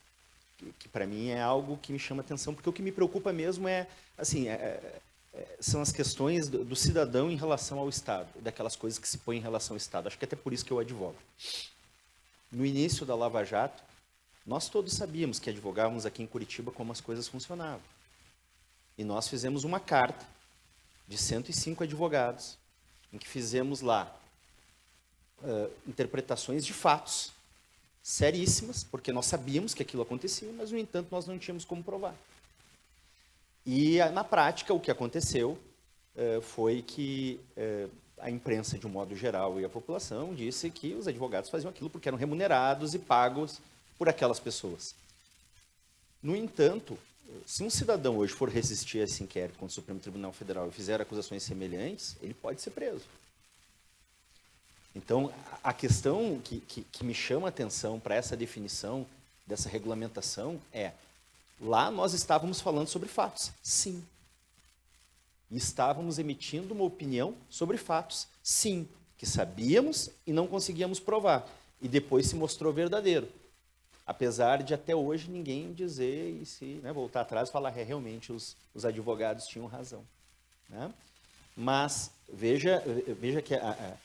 que para mim é algo que me chama atenção, porque o que me preocupa mesmo são as questões do cidadão em relação ao Estado, daquelas coisas que se põem em relação ao Estado. Acho que até por isso que eu advogo. No início da Lava Jato, nós todos sabíamos que advogávamos aqui em Curitiba como as coisas funcionavam. E nós fizemos uma carta de 105 advogados, em que fizemos lá interpretações de fatos seríssimas, porque nós sabíamos que aquilo acontecia, mas, no entanto, nós não tínhamos como provar. E, na prática, o que aconteceu foi que a imprensa, de um modo geral, e a população disse que os advogados faziam aquilo porque eram remunerados e pagos por aquelas pessoas. No entanto, se um cidadão hoje for resistir a esse inquérito contra o Supremo Tribunal Federal e fizer acusações semelhantes, ele pode ser preso. Então, a questão que me chama a atenção para essa definição dessa regulamentação é: lá nós estávamos falando sobre fatos, sim. E estávamos emitindo uma opinião sobre fatos, sim, que sabíamos e não conseguíamos provar. E depois se mostrou verdadeiro. Apesar de até hoje ninguém dizer e se voltar atrás e falar realmente os advogados tinham razão. Né? Mas veja que a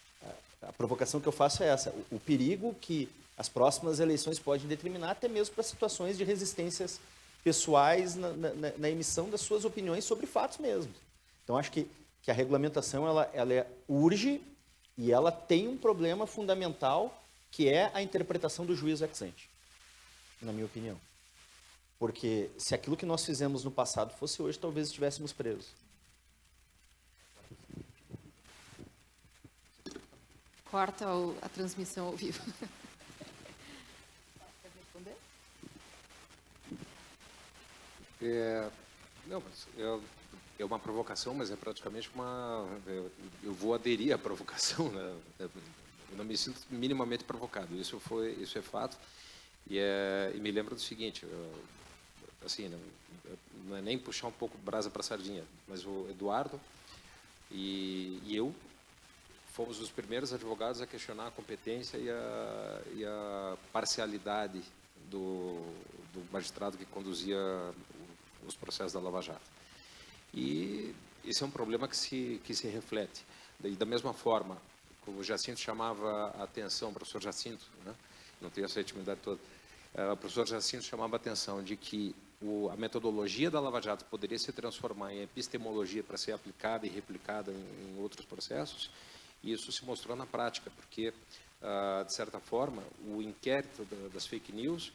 provocação que eu faço é essa: o perigo que as próximas eleições podem determinar, até mesmo para situações de resistências pessoais na emissão das suas opiniões sobre fatos mesmo. Então, acho que a regulamentação ela urge e ela tem um problema fundamental, que é a interpretação do juízo ex ante, na minha opinião. Porque se aquilo que nós fizemos no passado fosse hoje, talvez estivéssemos presos. Corta a transmissão ao vivo. Quer responder? Não, mas é uma provocação, mas é praticamente uma... Eu vou aderir à provocação, né? Eu não me sinto minimamente provocado, isso é fato. E me lembra do seguinte: assim, não é nem puxar um pouco brasa para a sardinha, mas o Eduardo e eu fomos os primeiros advogados a questionar a competência e a parcialidade do magistrado que conduzia os processos da Lava Jato. E esse é um problema que se reflete. E da mesma forma, como o Jacinto chamava a atenção, o professor Jacinto, né? Não tenho essa intimidade toda, o professor Jacinto chamava a atenção de que a metodologia da Lava Jato poderia se transformar em epistemologia para ser aplicada e replicada em outros processos, e isso se mostrou na prática, porque, de certa forma, o inquérito das fake news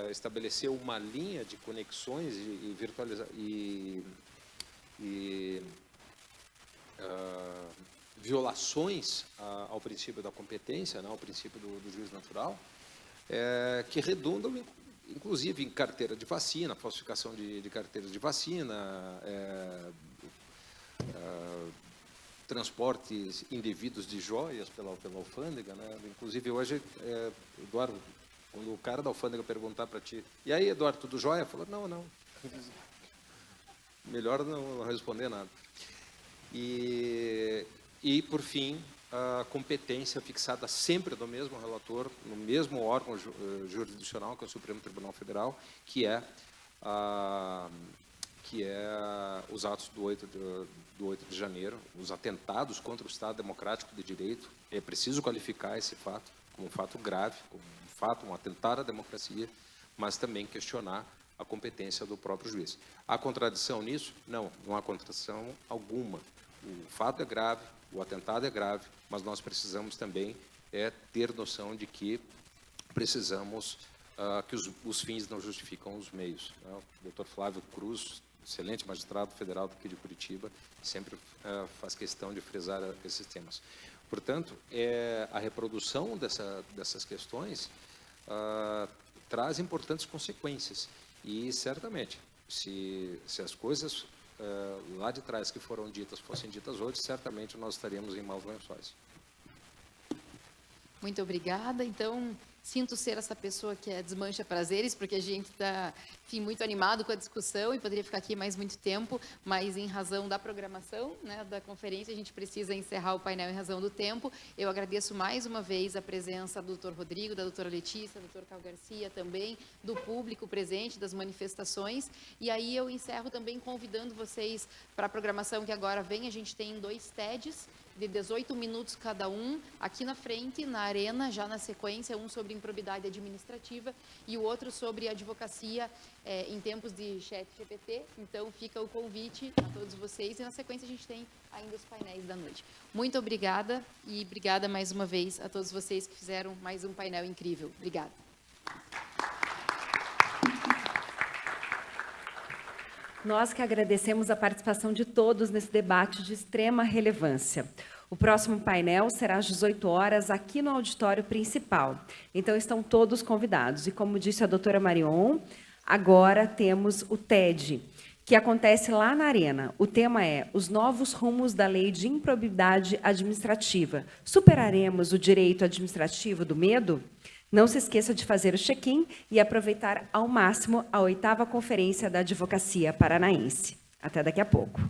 estabeleceu uma linha de conexões e violações ao princípio da competência, né, ao princípio do juiz natural, que redundam, inclusive, em carteira de vacina, falsificação de carteiras de vacina, transportes indevidos de joias pela alfândega, né? Inclusive, hoje, Eduardo, quando o cara da alfândega perguntar para ti, e aí, Eduardo, tudo jóia? Falou, não. Melhor não responder nada. E, por fim, a competência fixada sempre do mesmo relator, no mesmo órgão jurisdicional, que é o Supremo Tribunal Federal, que é os atos do 8 de janeiro, os atentados contra o Estado Democrático de Direito. É preciso qualificar esse fato como um fato grave, como um atentado à democracia, mas também questionar a competência do próprio juiz. Há contradição nisso? Não há contradição alguma. O fato é grave, o atentado é grave, mas nós precisamos também ter noção de que precisamos que os fins não justificam os meios. O Dr. Flávio Cruz, excelente magistrado federal daqui de Curitiba, sempre faz questão de frisar esses temas. Portanto, a reprodução dessas questões traz importantes consequências. E, certamente, se as coisas lá de trás que foram ditas fossem ditas hoje, certamente nós estaríamos em maus lençóis. Muito obrigada. Então, sinto ser essa pessoa que desmancha prazeres, porque a gente está, enfim, muito animado com a discussão e poderia ficar aqui mais muito tempo, mas em razão da programação, né, da conferência, a gente precisa encerrar o painel em razão do tempo. Eu agradeço mais uma vez a presença do Dr. Rodrigo, da doutora Letícia, do Dr. Caio Garcia também, do público presente, das manifestações. E aí eu encerro também convidando vocês para a programação que agora vem. A gente tem 2 TEDs, de 18 minutos cada um, aqui na frente, na arena, já na sequência, um sobre improbidade administrativa e o outro sobre advocacia em tempos de ChatGPT. Então, fica o convite a todos vocês e na sequência a gente tem ainda os painéis da noite. Muito obrigada e obrigada mais uma vez a todos vocês que fizeram mais um painel incrível. Obrigada. Nós que agradecemos a participação de todos nesse debate de extrema relevância. O próximo painel será às 18 horas aqui no auditório principal. Então, estão todos convidados. E como disse a doutora Marion, agora temos o TED, que acontece lá na Arena. O tema é Os Novos Rumos da Lei de Improbidade Administrativa. Superaremos o direito administrativo do medo? Não se esqueça de fazer o check-in e aproveitar ao máximo a 8ª Conferência da Advocacia Paranaense. Até daqui a pouco.